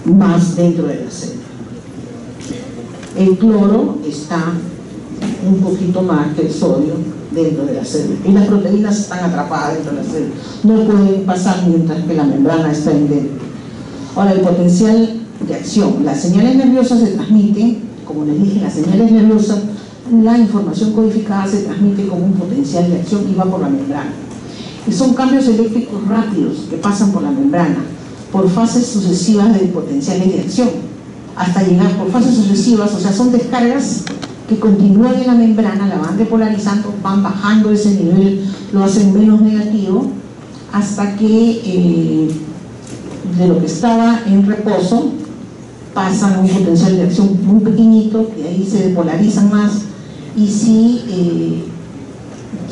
más dentro de la célula. El cloro está un poquito más que el sodio dentro de la célula, y las proteínas están atrapadas dentro de la célula, no pueden pasar mientras que la membrana está en dentro. Ahora, el potencial de acción. Las señales nerviosas se transmiten, como les dije, las señales nerviosas, la información codificada se transmite como un potencial de acción y va por la membrana. Y son cambios eléctricos rápidos que pasan por la membrana, por fases sucesivas de potenciales de acción, hasta llegar por fases sucesivas, o sea, son descargas que continúan en la membrana, la van depolarizando, van bajando ese nivel, lo hacen menos negativo, hasta que de lo que estaba en reposo pasan a un potencial de acción muy pequeñito, que ahí se depolarizan más, y si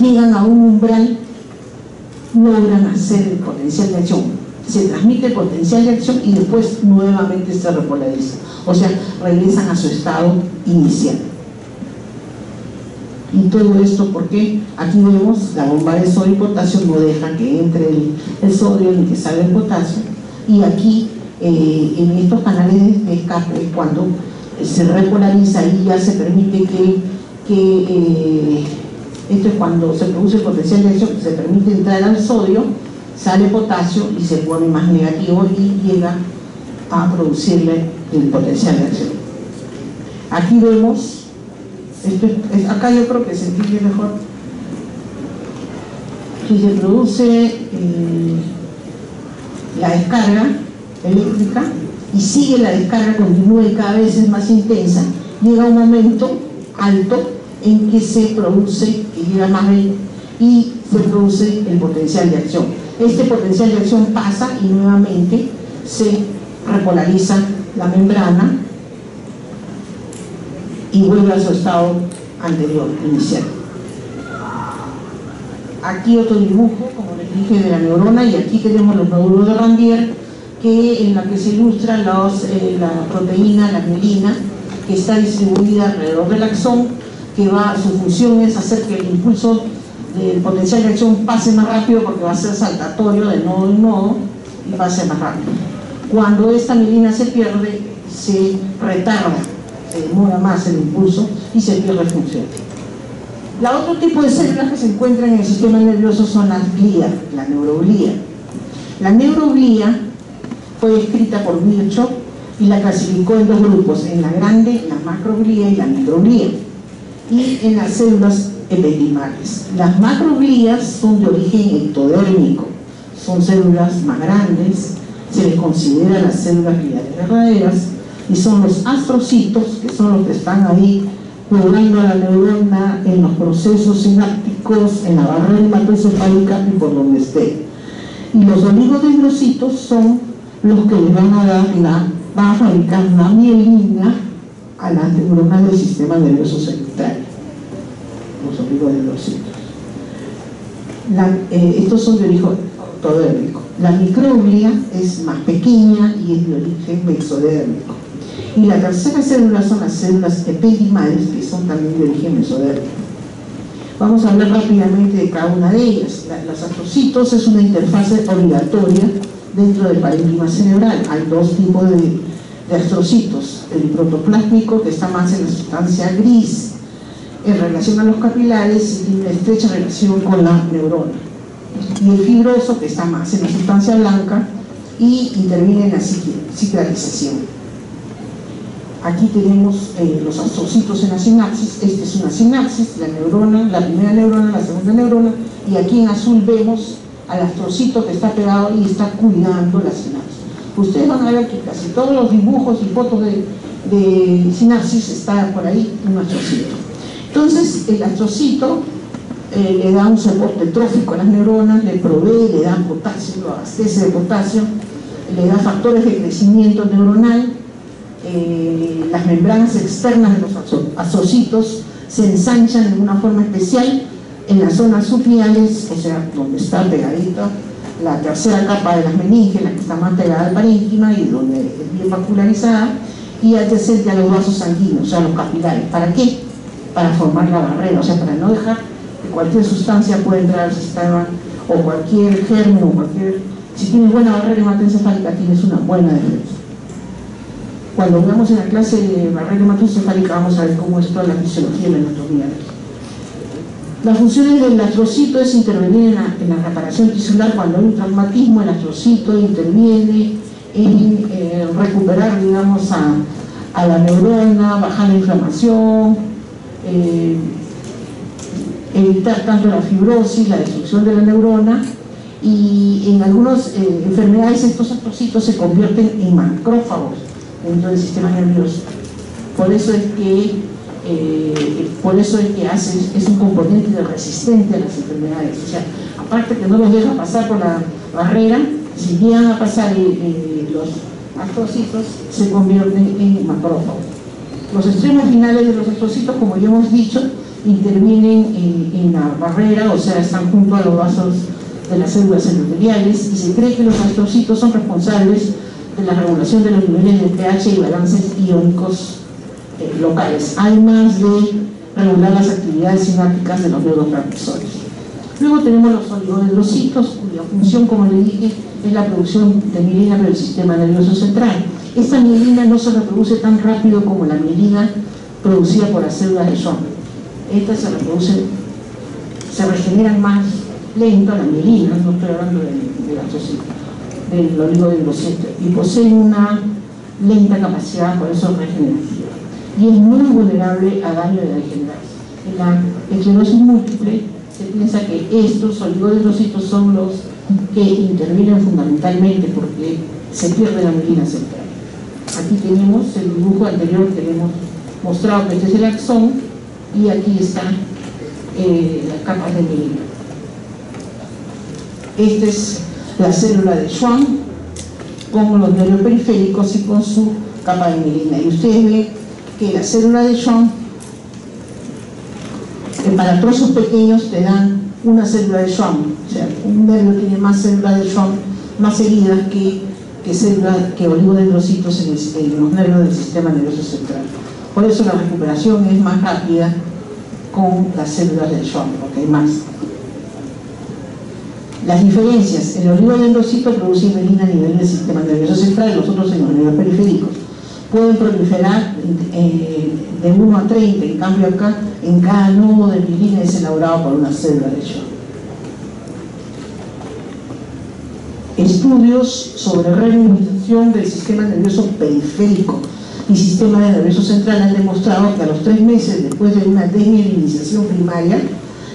llegan a un umbral, logran hacer el potencial de acción. Se transmite el potencial de acción y después nuevamente se repolariza, o sea, regresan a su estado inicial. Y todo esto porque aquí vemos la bomba de sodio y potasio no deja que entre el sodio ni que salga el potasio, y aquí en estos canales de escape, cuando se repolariza y ya se permite que esto es cuando se produce el potencial de acción, se permite entrar al sodio, sale potasio y se pone más negativo y llega a producirle el potencial de acción. Aquí vemos, acá yo creo que se entiende mejor. Si se produce la descarga eléctrica y sigue la descarga, continúa y cada vez es más intensa, llega un momento alto en que se produce, que llega más y se produce el potencial de acción. Este potencial de acción pasa y nuevamente se repolariza la membrana y vuelve a su estado anterior, inicial. Aquí otro dibujo, como les dije, de la neurona, y aquí tenemos los nódulos de Ranvier, en la que se ilustra la proteína, la mielina, que está distribuida alrededor del axón, su función es hacer que el impulso del potencial de acción pase más rápido, porque va a ser saltatorio de nodo en nodo y pase más rápido. Cuando esta mielina se pierde, se retarda, se demora más el impulso y se pierde función. La otro tipo de células que se encuentran en el sistema nervioso son las glía, la neuroglía. La neuroglía fue descrita por Virchow y la clasificó en dos grupos, en la grande, la macroglía y la microglía, y en las células ependimales. Las macroglías son de origen ectodérmico, son células más grandes, se les considera las células gliales verdaderas, y son los astrocitos, que son los que están ahí poblando a la neurona en los procesos sinápticos, en la barrera hematocefálica y por donde esté. Y los oligodendrocitos son los que le van a fabricar la mielina a las neuronas del sistema nervioso central, los oligodendrocitos. Estos son de origen ectodérmico. La microglia es más pequeña y es de origen mesodérmico. Y la tercera célula son las células ependimales, que son también de origen mesodérmico. Vamos a hablar rápidamente de cada una de ellas. Los astrocitos es una interfase obligatoria dentro del parénquima cerebral. Hay dos tipos de astrocitos: el protoplásmico, que está más en la sustancia gris en relación a los capilares y tiene una estrecha relación con la neurona, y el fibroso, que está más en la sustancia blanca y interviene en la ciclarización. Aquí tenemos los astrocitos en la sinapsis. Esta es una sinapsis, la neurona, la primera neurona, la segunda neurona, y aquí en azul vemos al astrocito que está pegado y está cuidando la sinapsis. Ustedes van a ver que casi todos los dibujos y fotos de sinapsis está por ahí un astrocito. Entonces el astrocito le da un soporte trófico a las neuronas, le provee, le da potasio, lo abastece de potasio, le da factores de crecimiento neuronal. Las membranas externas de los astrocitos se ensanchan de una forma especial en las zonas supiales, o sea, donde está pegadita la tercera capa de las meninges, la que está más pegada al parénquima y donde es bien vascularizada, y adyacente a los vasos sanguíneos, o sea, los capilares. ¿Para qué? Para formar la barrera, o sea, para no dejar que cualquier sustancia pueda entrar al sistema, o cualquier germen, o cualquier... Si tienes buena barrera hematoencefálica, tienes una buena defensa. Cuando veamos en la clase de barrera hematoencefálica vamos a ver cómo es toda la fisiología y la anatomía. Las funciones del astrocito es intervenir en la reparación tisular. Cuando hay un traumatismo, el astrocito interviene en recuperar, digamos, a la neurona, bajar la inflamación, evitar tanto la fibrosis, la destrucción de la neurona, y en algunas enfermedades estos astrocitos se convierten en macrófagos dentro del sistema nervioso. Por eso es que es un componente resistente a las enfermedades. O sea, aparte que no los deja pasar por la barrera, si llegan a pasar los astrocitos, se convierten en macrófagos. Los extremos finales de los astrocitos, como ya hemos dicho, intervienen en la barrera, o sea, están junto a los vasos de las células endoteliales, y se cree que los astrocitos son responsables de la regulación de los niveles de pH y balances iónicos locales, además de regular las actividades sinápticas de los neurotransmisores. Luego tenemos los oligodendrocitos, cuya función, como les dije, es la producción de mielina del sistema nervioso central. Esta mielina no se reproduce tan rápido como la mielina producida por las células de Schwann. Estas se regeneran más lento, la mielina, no estoy hablando del astrocito, del oligodendrocito, y poseen una lenta capacidad, por eso regenerativa, y es muy vulnerable a daño de degeneración. En la esclerosis múltiple se piensa que estos oligodendrocitos son los que intervienen fundamentalmente porque se pierde la mielina central. Aquí tenemos el dibujo anterior que le hemos mostrado, que este es el axón, y aquí están las capas de mielina. Esta es la célula de Schwann con los nervios periféricos y con su capa de mielina. Y ustedes ven que la célula de Schwann, para trozos pequeños, te dan una célula de Schwann. O sea, un nervio tiene más células de Schwann más seguidas que oligodendrocitos en los nervios del sistema nervioso central. Por eso la recuperación es más rápida con las células de Schwann, porque hay más. Las diferencias: el oligodendrocito produce mielina a nivel del sistema nervioso central, los otros en los nervios periféricos. Pueden proliferar de 1 a 30, en cambio acá, en cada nodo de mielina es elaborado por una célula de Schwann. Estudios sobre remielización del sistema nervioso periférico y sistema nervioso central han demostrado que a los 3 meses después de una desmielinización primaria,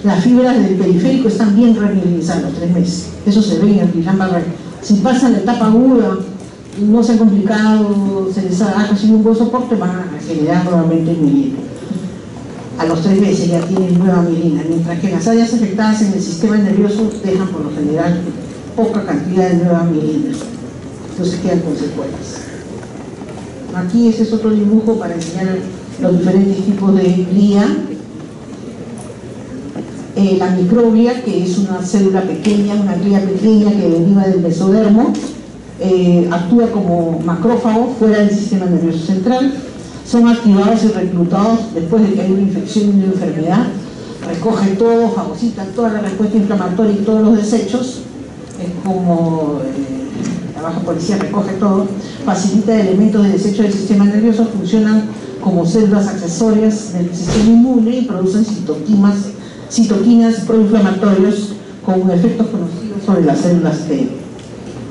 las fibras del periférico están bien remielinizadas a los 3 meses. Eso se ve en el Guillain-Barré. Si pasan la etapa aguda, no se han complicado, se les ha conseguido un buen soporte, van a generar nuevamente mielina. A los 3 meses ya tienen nueva mielina, mientras que las áreas afectadas en el sistema nervioso dejan por lo general poca cantidad de nueva mielina, entonces quedan con secuelas. Aquí ese es otro dibujo para enseñar los diferentes tipos de glía. La microglia, que es una célula pequeña, una glía pequeña que deriva del mesodermo, actúa como macrófago fuera del sistema nervioso central. Son activados y reclutados después de que hay una infección y una enfermedad. Recoge todo, fagocita toda la respuesta inflamatoria y todos los desechos. Es como la baja policía recoge todo, facilita elementos de desecho del sistema nervioso, funcionan como células accesorias del sistema inmune y producen citoquinas proinflamatorios con efectos conocidos sobre las células T.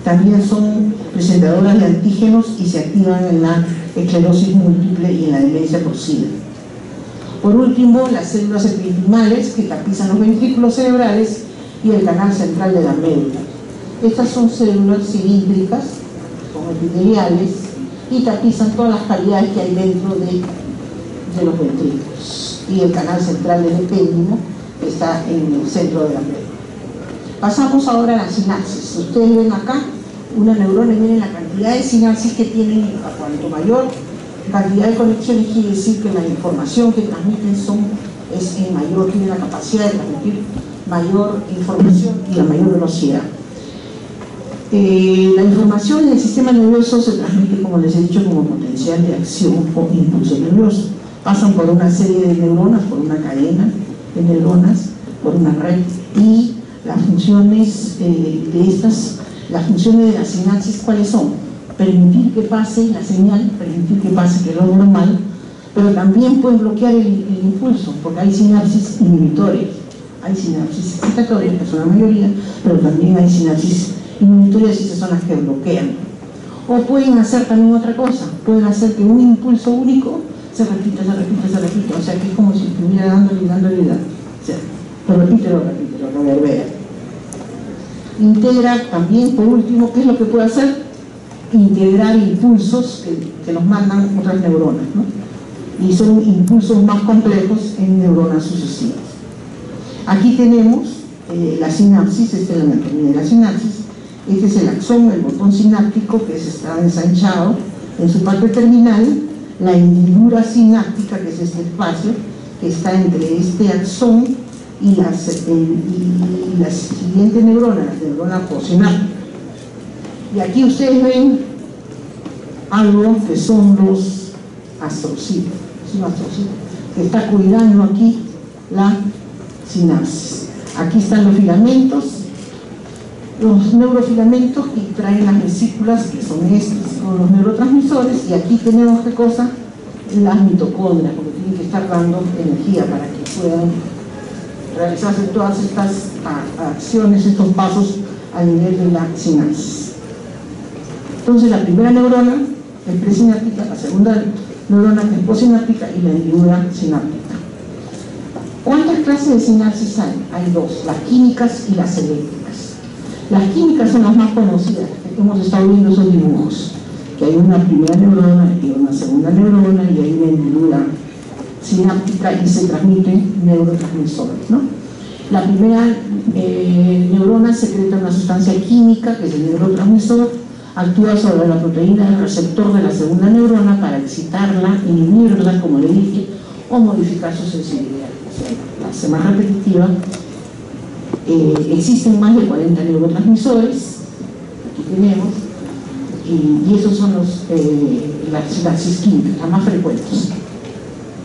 También son presentadoras de antígenos y se activan en la esclerosis múltiple y en la demencia porcina. Por último, las células epidermales que tapizan los ventrículos cerebrales y el canal central de la médula. Estas son células cilíndricas, son epiteliales y tapizan todas las cavidades que hay dentro de los ventrículos. Y el canal central del epéndimo está en el centro de la médula. Pasamos ahora a la sinapsis. Ustedes ven acá una neurona y miren la cantidad de sinapsis que tienen. A cuanto mayor cantidad de conexiones, quiere decir que la información que transmiten es mayor, tiene la capacidad de transmitir mayor información y a mayor velocidad. La información en el sistema nervioso se transmite, como les he dicho, como potencial de acción o impulso nervioso. Pasan por una serie de neuronas, por una cadena de neuronas, por una red, y las funciones las funciones de la sinapsis, ¿cuáles son? Permitir que pase la señal, permitir que pase, que es lo normal, pero también pueden bloquear el impulso, porque hay sinapsis inhibitorias, hay sinapsis excitatorias, que son la mayoría, pero también hay sinapsis inhibitorias y esas son las que bloquean. O pueden hacer también otra cosa, pueden hacer que un impulso único se repita, o sea que es como si estuviera dándole, o sea, lo repite, lo reverbera. Integra también, por último, ¿qué es lo que puede hacer? Integrar impulsos que nos mandan otras neuronas, ¿no? Y son impulsos más complejos en neuronas sucesivas. Aquí tenemos la sinapsis, esta es la anatomía de la sinapsis. Este es el axón, el botón sináptico, que está ensanchado en su parte terminal. La hendidura sináptica, que es este espacio que está entre este axón y la siguiente neurona, la neurona postsináptica. Y aquí ustedes ven algo que son los astrocitos, que está cuidando aquí la sinapsis. Aquí están los filamentos, los neurofilamentos que traen las vesículas, que son estos, son los neurotransmisores, y aquí tenemos, ¿qué cosa? Las mitocondrias, porque tienen que estar dando energía para que puedan realizarse todas estas acciones, estos pasos a nivel de la sinapsis. Entonces la primera neurona es presináptica, la segunda neurona que es postsináptica y la hendidura sináptica. ¿Cuántas clases de sinapsis hay? Hay dos, las químicas y las eléctricas. Las químicas son las más conocidas, hemos estado viendo esos dibujos, que hay una primera neurona y una segunda neurona y hay una hendidura sináptica y se transmiten neurotransmisores, ¿no? La primera neurona secreta una sustancia química, que es el neurotransmisor, actúa sobre la proteína del receptor de la segunda neurona para excitarla, inhibirla, como le dije, o modificar su sensibilidad. O sea, la hace más repetitiva Existen más de 40 neurotransmisores, aquí tenemos, y esos son las químicas, las más frecuentes.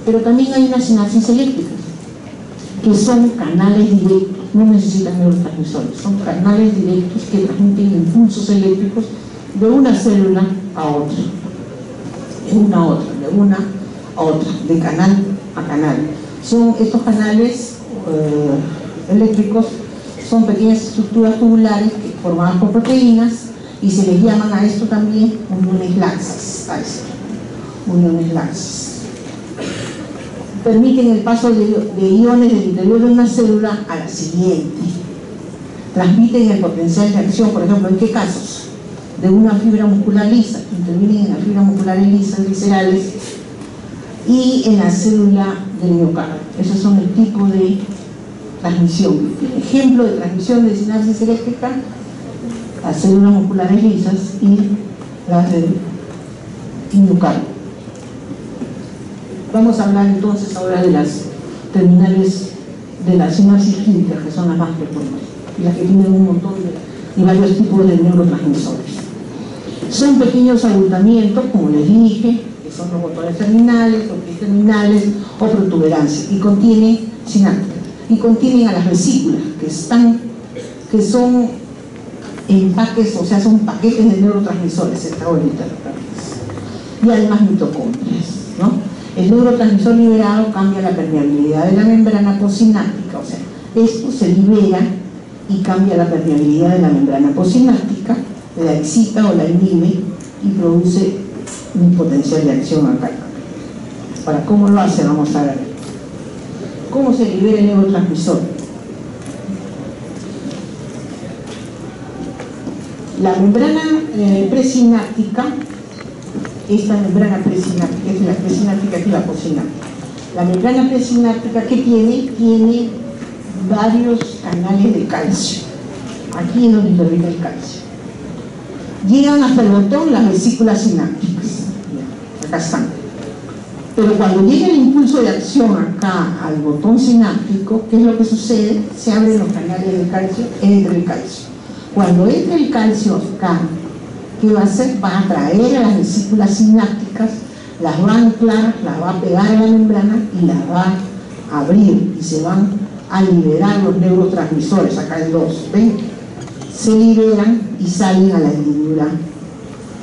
Pero también hay unas sinapsis eléctricas, que son canales directos, no necesitan neurotransmisores, son canales directos que transmiten impulsos eléctricos de una célula a otra, de una a otra, de canal a canal. Estos canales eléctricos son pequeñas estructuras tubulares formadas por proteínas y se les llaman a esto también uniones laxas, uniones laxas. Permiten el paso de iones del interior de una célula a la siguiente. Transmiten el potencial de acción, por ejemplo, ¿en qué casos? De una fibra muscular lisa, intervienen en la fibra muscular lisa, viscerales, y en la célula del miocardio. Esos son el tipo de transmisión. Ejemplo de transmisión de sinapsis eléctrica, las células musculares lisas y las del miocardio. Vamos a hablar entonces ahora de las terminales de la sinapsis química, que son las más frecuentes, y las que tienen un montón y varios tipos de neurotransmisores. Son pequeños abultamientos, como les dije, que son los motores terminales, o terminales, o protuberancias, y contienen sinápticas, y contienen a las vesículas, que son empaques, o sea, son paquetes de neurotransmisores, esta bolita, y además mitocondrias, ¿no? El neurotransmisor liberado cambia la permeabilidad de la membrana postsináptica, o sea, esto se libera y cambia la permeabilidad de la membrana postsináptica, la excita o la inhibe y produce un potencial de acción acá. Para cómo lo hace, vamos a ver. ¿Cómo se libera el neurotransmisor? La membrana presináptica, esta membrana presináptica, es la presináptica y la postsináptica. La membrana presináptica, ¿qué tiene? Tiene varios canales de calcio. Aquí es donde interviene el calcio. Llegan hasta el botón las vesículas sinápticas. Acá están. Pero cuando llega el impulso de acción acá al botón sináptico, ¿qué es lo que sucede? Se abren los canales de calcio, entra el calcio. Cuando entra el calcio acá, ¿qué va a hacer? Va a atraer a las vesículas sinápticas, las va a anclar, las va a pegar a la membrana y las va a abrir y se van a liberar los neurotransmisores. Acá hay dos, ¿ven? Se liberan y salen a la hendidura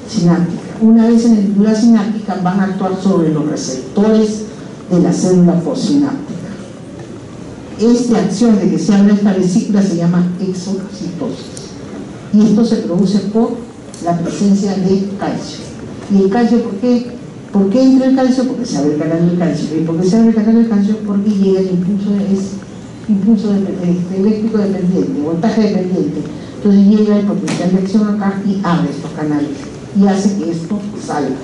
sináptica. Una vez en la hendidura sináptica van a actuar sobre los receptores de la célula postsináptica. Esta acción de que se abre esta vesícula se llama exocitosis. Y esto se produce por la presencia de calcio. ¿Y el calcio por qué? ¿Por qué entra el calcio? Porque se abre el canal del calcio. ¿Y por qué se abre el canal del calcio? Porque llega el impulso eléctrico dependiente, voltaje dependiente. Entonces llega el potencial de acción acá y abre estos canales y hace que esto salga.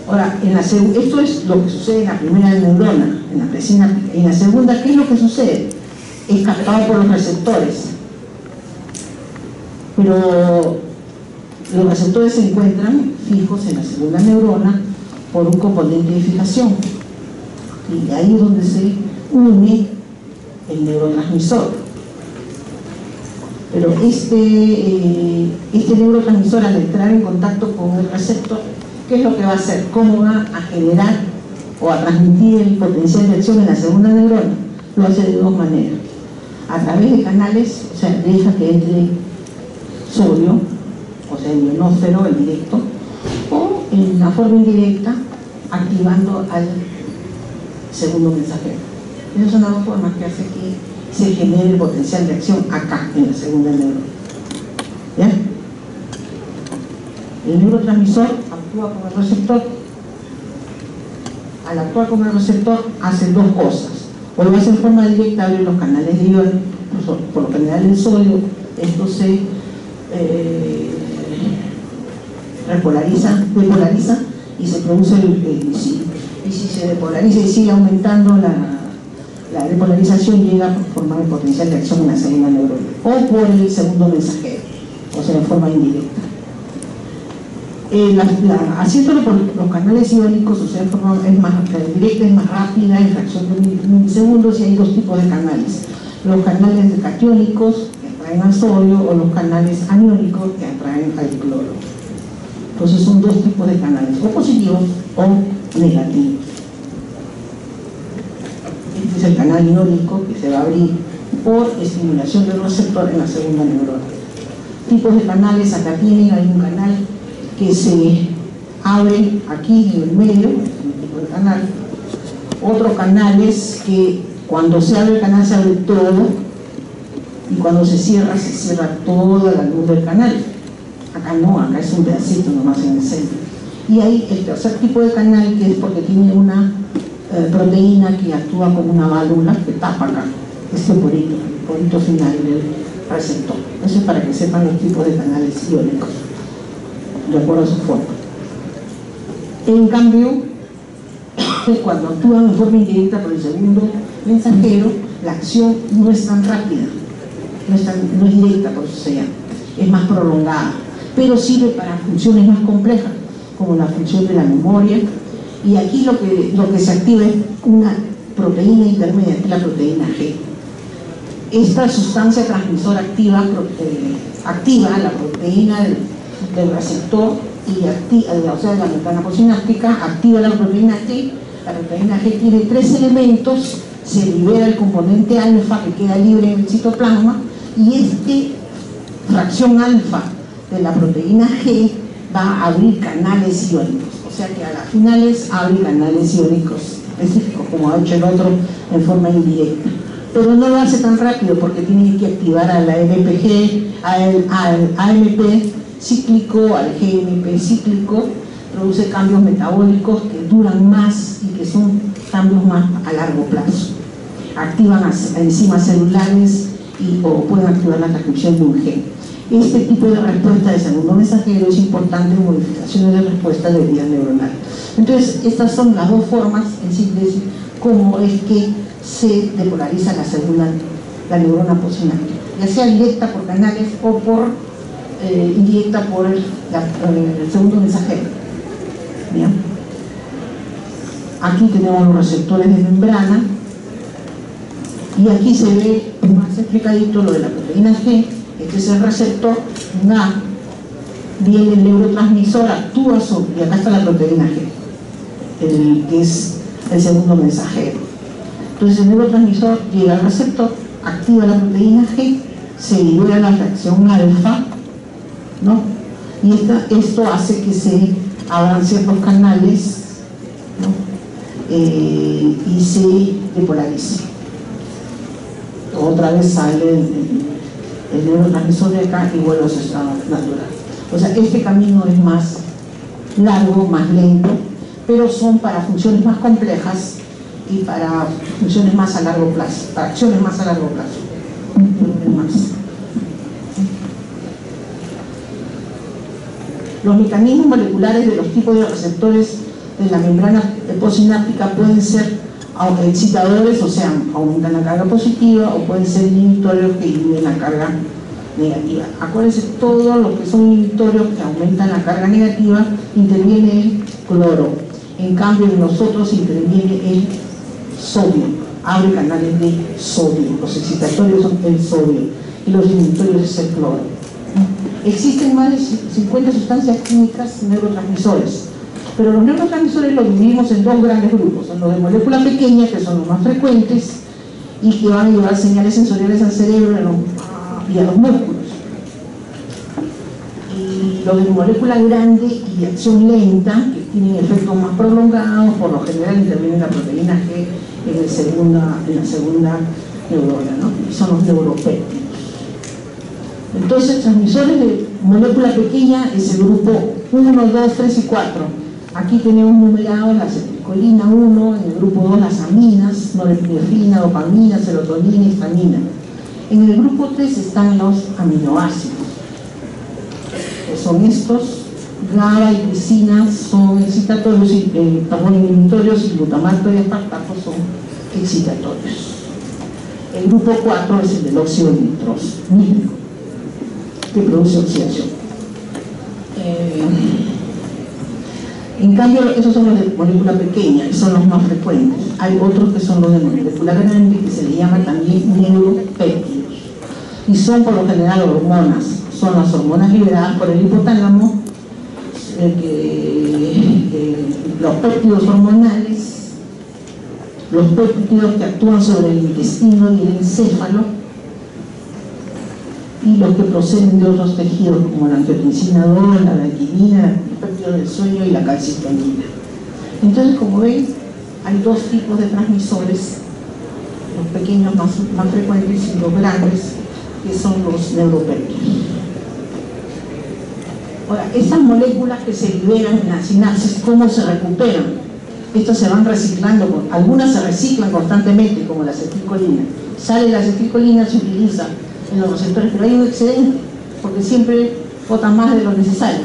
Ahora, esto es lo que sucede en la primera neurona, en la presináptica. En la segunda, ¿qué es lo que sucede? Es captado por los receptores. Pero los receptores se encuentran fijos en la segunda neurona por un componente de fijación. Y ahí es donde se une el neurotransmisor. Pero este neurotransmisor, al entrar en contacto con el receptor, ¿qué es lo que va a hacer? ¿Cómo va a generar o a transmitir el potencial de acción en la segunda neurona? Lo hace de dos maneras. A través de canales, o sea, deja que entre sodio, o sea, el ionósfero, el directo, o en la forma indirecta, activando al segundo mensajero. Esas son las dos formas que hace que se genere el potencial de acción acá, en la segunda neurona. ¿Ya? El neurotransmisor actúa con el receptor. Al actuar con el receptor hace dos cosas. O lo hace en forma directa, abre los canales de iones, por lo general el sodio, esto se depolariza y se produce y si se depolariza y sigue aumentando la depolarización, llega a formar el potencial de acción en la segunda neurona o por el segundo mensajero, o sea, en forma indirecta. Haciéndolo por los canales iónicos, o sea, de forma directa, es más rápida, en fracción de milisegundos, y hay dos tipos de canales: los canales catiónicos, que atraen al sodio, o los canales aniónicos, que atraen al cloro. Entonces son dos tipos de canales, o positivos o negativos. Este es el canal iónico, que se va a abrir por estimulación del receptor en la segunda neurona. Tipos de canales: acá tienen, hay un canal que se abre aquí en el medio, es un tipo de canal. Otros canales que cuando se abre el canal se abre todo, y cuando se cierra toda la luz del canal. Acá no, acá es un pedacito nomás en el centro. Y hay el tercer tipo de canal, que es porque tiene una proteína que actúa como una válvula que tapa acá, este porito, el porito final del receptor. Eso es para que sepan los tipos de canales iónicos, de acuerdo a su forma. En cambio, cuando actúan en forma indirecta por el segundo mensajero, la acción no es tan rápida, no es directa, por eso se llama, es más prolongada, pero sirve para funciones más complejas, como la función de la memoria. Y aquí lo que se activa es una proteína intermedia, que es la proteína G. Esta sustancia transmisora activa la proteína del receptor, o sea, de la membrana postsináptica, activa la proteína G. La proteína G tiene tres elementos: se libera el componente alfa, que queda libre en el citoplasma, y esta fracción alfa de la proteína G va a abrir canales iónicos, o sea que a las finales abre canales iónicos específicos, como ha hecho el otro en forma indirecta. Pero no lo hace tan rápido, porque tiene que activar a la MPG, al AMP cíclico, al GMP cíclico. Produce cambios metabólicos que duran más y que son cambios más a largo plazo. Activan enzimas celulares o pueden activar la transcripción de un gen. Este tipo de respuesta de segundo mensajero es importante en modificaciones de respuesta de vida neuronal. Entonces, estas son las dos formas, en síntesis, cómo es que se depolariza la neurona postsináptica, ya sea directa por canales o por indirecta por el segundo mensajero. Bien. Aquí tenemos los receptores de membrana, y aquí se ve más explicadito lo de la proteína G. Este es el receptor, viene el neurotransmisor, actúa sobre, y acá está la proteína G, que es el segundo mensajero. Entonces el neurotransmisor llega al receptor, activa la proteína G, se libera la reacción alfa, ¿no? Y esto hace que se abran ciertos canales, ¿no? Y se depolarice. Otra vez sale el neurotransmisor de acá y vuelve a su estado natural. O sea, este camino es más largo, más lento, pero son para funciones más complejas y para funciones más a largo plazo, para acciones más a largo plazo. Los mecanismos moleculares de los tipos de receptores de la membrana postsináptica pueden ser excitadores, o sea, aumentan la carga positiva, o pueden ser inhibitorios que inhiben la carga negativa. Acuérdense, todos los que son inhibitorios que aumentan la carga negativa, interviene el cloro. En cambio, en nosotros interviene el sodio, abre canales de sodio. Los excitatorios son el sodio y los inhibitorios es el cloro. Existen más de 50 sustancias químicas neurotransmisores, pero los neurotransmisores los dividimos en dos grandes grupos: son los de molécula pequeña, que son los más frecuentes y que van a llevar señales sensoriales al cerebro y a los músculos, y los de molécula grande y de acción lenta, que tienen efectos más prolongados. Por lo general interviene la proteína G en la segunda neurona, ¿no? Y son los neuropéptidos. Entonces, transmisores de molécula pequeña es el grupo 1, 2, 3 y 4. Aquí tenemos numerados la acetilcolina 1, en el grupo 2 las aminas, norepinefrina, dopamina, serotonina y histamina. En el grupo 3 están los aminoácidos, que son estos: GABA y glicina son excitatorios, inhibitorios, y glutamato y aspartato son excitatorios. El grupo 4 es el del óxido nítrico, que produce oxidación. En cambio, esos son los de molécula pequeña, y son los más frecuentes. Hay otros que son los de molécula grande, que se le llama también neuropéptidos. Y son por lo general hormonas. Son las hormonas liberadas por el hipotálamo, los péptidos hormonales, los péptidos que actúan sobre el intestino y el encéfalo, y los que proceden de otros tejidos como la angiotensina 2, la arginina, el péptido del sueño y la calcitonina. Entonces, como ven, hay dos tipos de transmisores, los pequeños más frecuentes y los grandes, que son los neuropéptidos. Ahora, estas moléculas que se liberan en la sinapsis, ¿cómo se recuperan? Estas se van reciclando, algunas se reciclan constantemente, como la acetilcolina. Sale la acetilcolina, se utiliza en los receptores, pero hay un excedente, porque siempre botan más de lo necesario.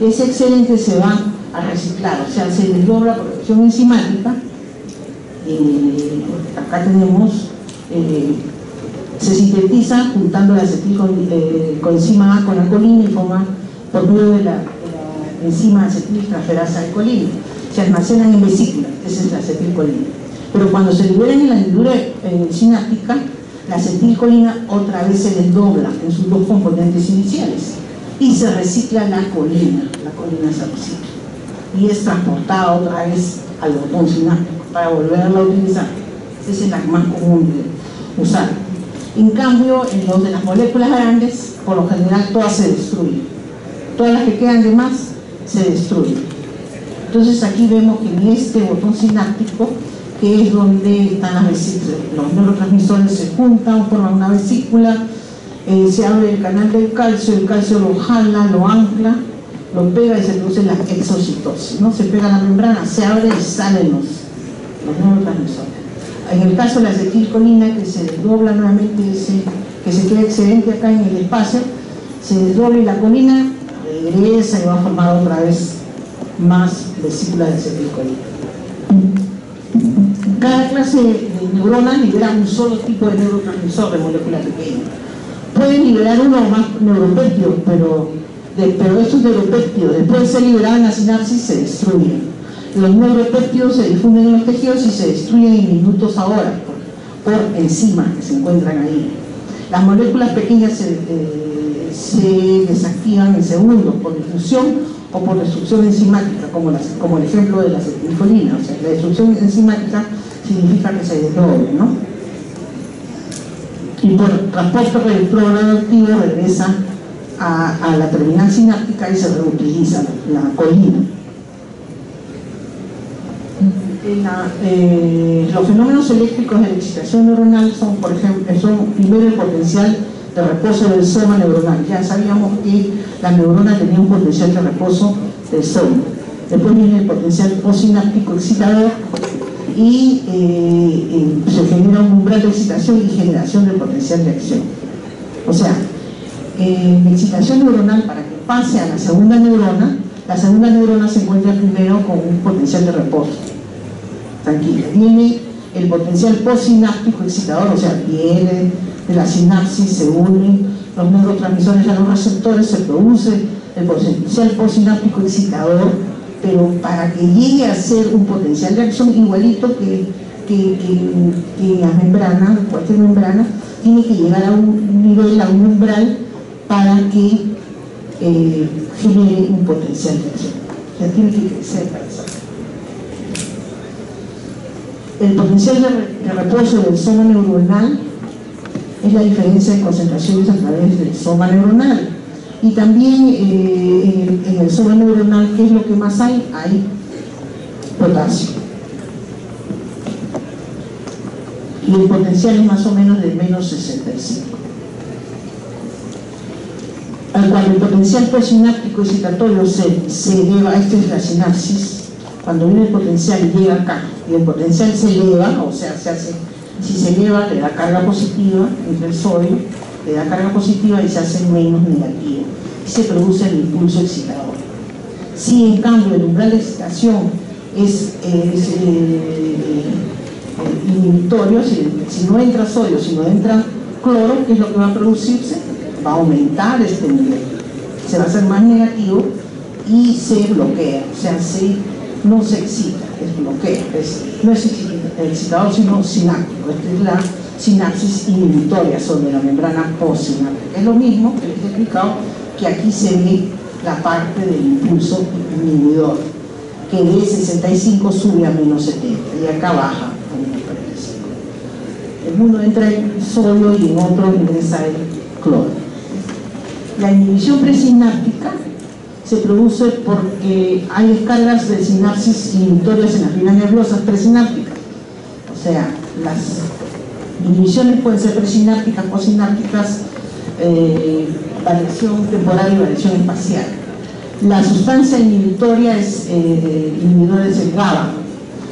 Ese excedente se va a reciclar, o sea, se desdobla por reacción enzimática. Acá tenemos, se sintetiza juntando la acetilcoenzima A con la colina y forma por medio de la enzima acetiltransferasa de colina. Se almacenan en vesículas, esa es la acetilcolina. Pero cuando se liberan en la hendidura sináptica, la acetilcolina otra vez se desdobla en sus dos componentes iniciales y se recicla la colina se recicla y es transportada otra vez al botón sináptico para volverla a utilizar. Esa es la más común de usar. En cambio, en los de las moléculas grandes, por lo general todas se destruyen. Todas las que quedan de más se destruyen. Entonces aquí vemos que en este botón sináptico, que es donde están las vesículas, los neurotransmisores se juntan, forman una vesícula, se abre el canal del calcio, el calcio lo jala, lo ancla, lo pega y se produce la exocitosis, ¿no? Se pega a la membrana, se abre y salen los neurotransmisores. En el caso de la acetilcolina, que se desdobla nuevamente, que se queda excedente acá en el espacio, se desdobla y la colina regresa y va a formar otra vez más vesículas de acetilcolina. Cada clase de neuronas libera un solo tipo de neurotransmisor de molécula pequeña. Pueden liberar uno o más neuropéptidos, pero estos neuropéptidos, después de ser liberados en la sinapsis, se destruyen. Los neuropéptidos se difunden en los tejidos y se destruyen en minutos a horas por enzimas que se encuentran ahí. Las moléculas pequeñas se desactivan en segundos por difusión o por destrucción enzimática, como el ejemplo de la acetilcolina. O sea, la destrucción enzimática significa que se desdoble, ¿no? Y por transporte retroradioactivo regresa a la terminal sináptica y se reutiliza la colina. Los fenómenos eléctricos de la excitación neuronal son, por ejemplo, primero el potencial de reposo del soma neuronal. Ya sabíamos que la neurona tenía un potencial de reposo del soma. Después viene el potencial postsináptico excitador y se genera un umbral de excitación y generación del potencial de acción. O sea, la excitación neuronal, para que pase a la segunda neurona se encuentra primero con un potencial de reposo. Tranquila, viene el potencial postsináptico excitador, o sea, viene de la sinapsis, se unen los neurotransmisores a los receptores, se produce el potencial postsináptico excitador, pero para que llegue a ser un potencial de acción igualito que la membrana, cualquier membrana, tiene que llegar a un nivel, a un umbral, para que genere un potencial de acción. O sea, tiene que crecer para eso. El potencial de reposo del soma neuronal es la diferencia de concentraciones a través del soma neuronal. Y también en el soma neuronal, ¿qué es lo que más hay? Hay potasio. Y el potencial es más o menos de menos 65. Cuando el potencial postsináptico excitatorio se eleva, esta es la sinapsis. Cuando viene el potencial y llega acá, y el potencial se eleva, o sea, si se eleva, le da carga positiva entre el sodio, le da carga positiva y se hace menos negativo. Y se produce el impulso excitador. Si en cambio el umbral de excitación es inhibitorio, si no entra sodio, si no entra cloro, ¿qué es lo que va a producirse? Va a aumentar este nivel. Se va a hacer más negativo y se bloquea, o sea, se no se excita, es bloqueo, no es excitador sino sináptico. Esta es la sinapsis inhibitoria sobre la membrana postsináptica. Es lo mismo que les he explicado, que aquí se ve la parte del impulso inhibidor, que de 65 sube a menos 70 y acá baja a menos 45. En uno entra el sodio y en otro ingresa el cloro. La inhibición presináptica se produce porque hay descargas de sinapsis inhibitorias en las fibras nerviosas presinápticas. O sea, las inhibiciones pueden ser presinápticas, postsinápticas, variación temporal y variación espacial. La sustancia inhibitoria inhibidora es el GABA,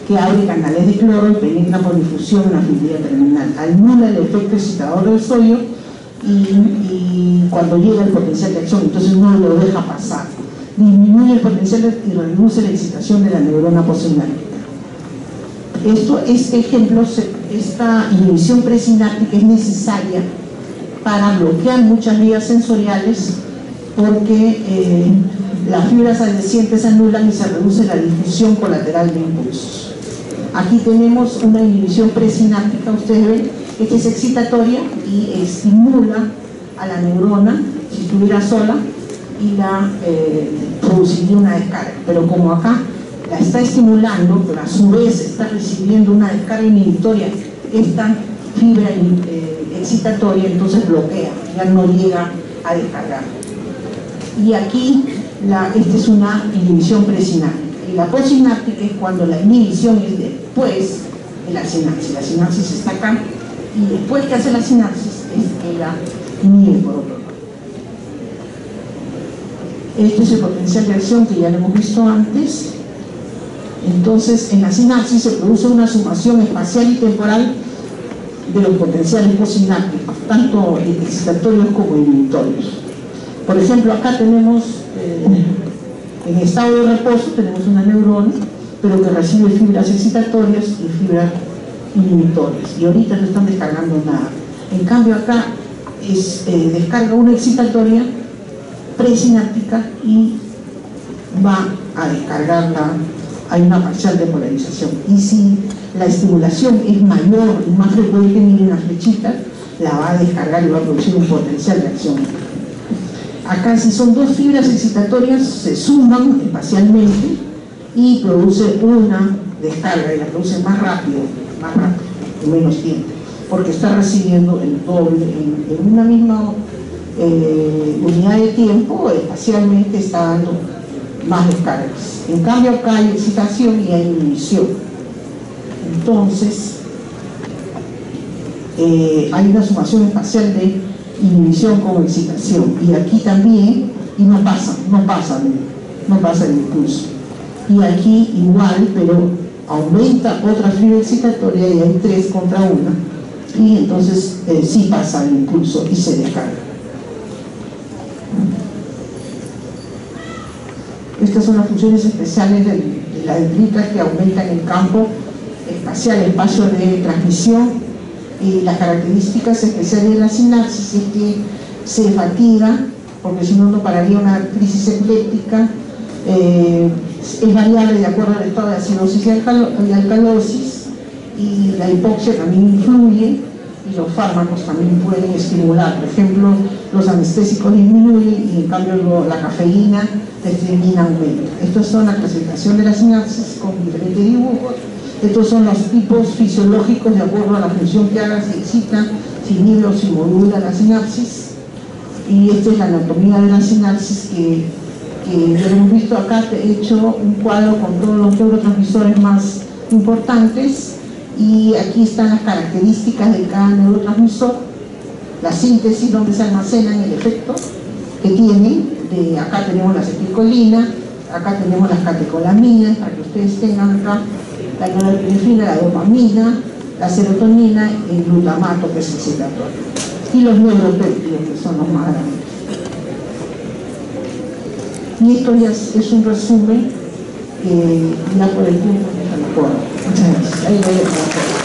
que abre canales de cloro y penetra por difusión en la fibrila terminal. Anula el efecto excitador del sodio y cuando llega el potencial de acción, entonces no lo deja pasar. Disminuye el potencial y reduce la excitación de la neurona postsináptica. Este ejemplo, esta inhibición presináptica es necesaria para bloquear muchas vías sensoriales porque las fibras adyacentes se anulan y se reduce la difusión colateral de impulsos. Aquí tenemos una inhibición presináptica, ustedes ven, esta es excitatoria y estimula a la neurona si estuviera sola y la produciría una descarga, pero como acá la está estimulando, pero a su vez está recibiendo una descarga inhibitoria, esta fibra excitatoria entonces bloquea, ya no llega a descargar. Y aquí esta es una inhibición presináptica, y la postsináptica es cuando la inhibición es después de la sinapsis está acá, y después que hace la sinapsis es que la inhibe por otro lado. Este es el potencial de acción que ya lo hemos visto antes. Entonces, en la sinapsis se produce una sumación espacial y temporal de los potenciales postsinápticos, tanto excitatorios como inhibitorios. Por ejemplo, acá tenemos, en estado de reposo, tenemos una neurona, pero que recibe fibras excitatorias y fibras inhibitorias, y ahorita no están descargando nada. En cambio, acá descarga una excitatoria presináptica y va a descargarla. Hay una parcial de polarización, y si la estimulación es mayor y más frecuente, miren la flechita, la va a descargar y va a producir un potencial de acción. Acá, si son dos fibras excitatorias, se suman espacialmente y produce una descarga, y la produce más rápido, en menos tiempo, porque está recibiendo el doble en una misma unidad de tiempo. Espacialmente está dando más descargas. En cambio, acá hay excitación y hay inhibición. Entonces, hay una sumación espacial de inhibición con excitación, y aquí también, y no pasa el impulso. Y aquí igual, pero aumenta otra fibra excitatoria y hay 3 contra 1, y entonces sí pasa el impulso y se descarga. Estas son las funciones especiales de la dendrita, que aumentan el campo espacial, el espacio de transmisión, y las características especiales de la sinapsis es que se fatiga, porque si no, no pararía una crisis epiléptica. Es variable de acuerdo al estado de acidosis y alcalosis, y la hipoxia también influye, y los fármacos también pueden estimular. Por ejemplo, los anestésicos disminuyen y en cambio la cafeína, la estreamina aumenta. Estos son la clasificación de la sinapsis con diferentes dibujos. Estos son los tipos fisiológicos de acuerdo a la función que haga, si excita, si inhibe o si modula la sinapsis. Y esta es la anatomía de la sinapsis que ya hemos visto acá. Te he hecho un cuadro con todos los neurotransmisores más importantes, y aquí están las características de cada neurotransmisor, la síntesis, donde se almacenan, el efecto que tienen. Acá tenemos la acetilcolina, acá tenemos las catecolaminas, para que ustedes tengan acá la norepinefrina, la dopamina, la serotonina y el glutamato, que es excitatorio, y los neuropéptidos, que son los más grandes. Y esto ya es un resumen que ya por el tiempo ya se lo puedo. Muchas gracias. Ahí voy a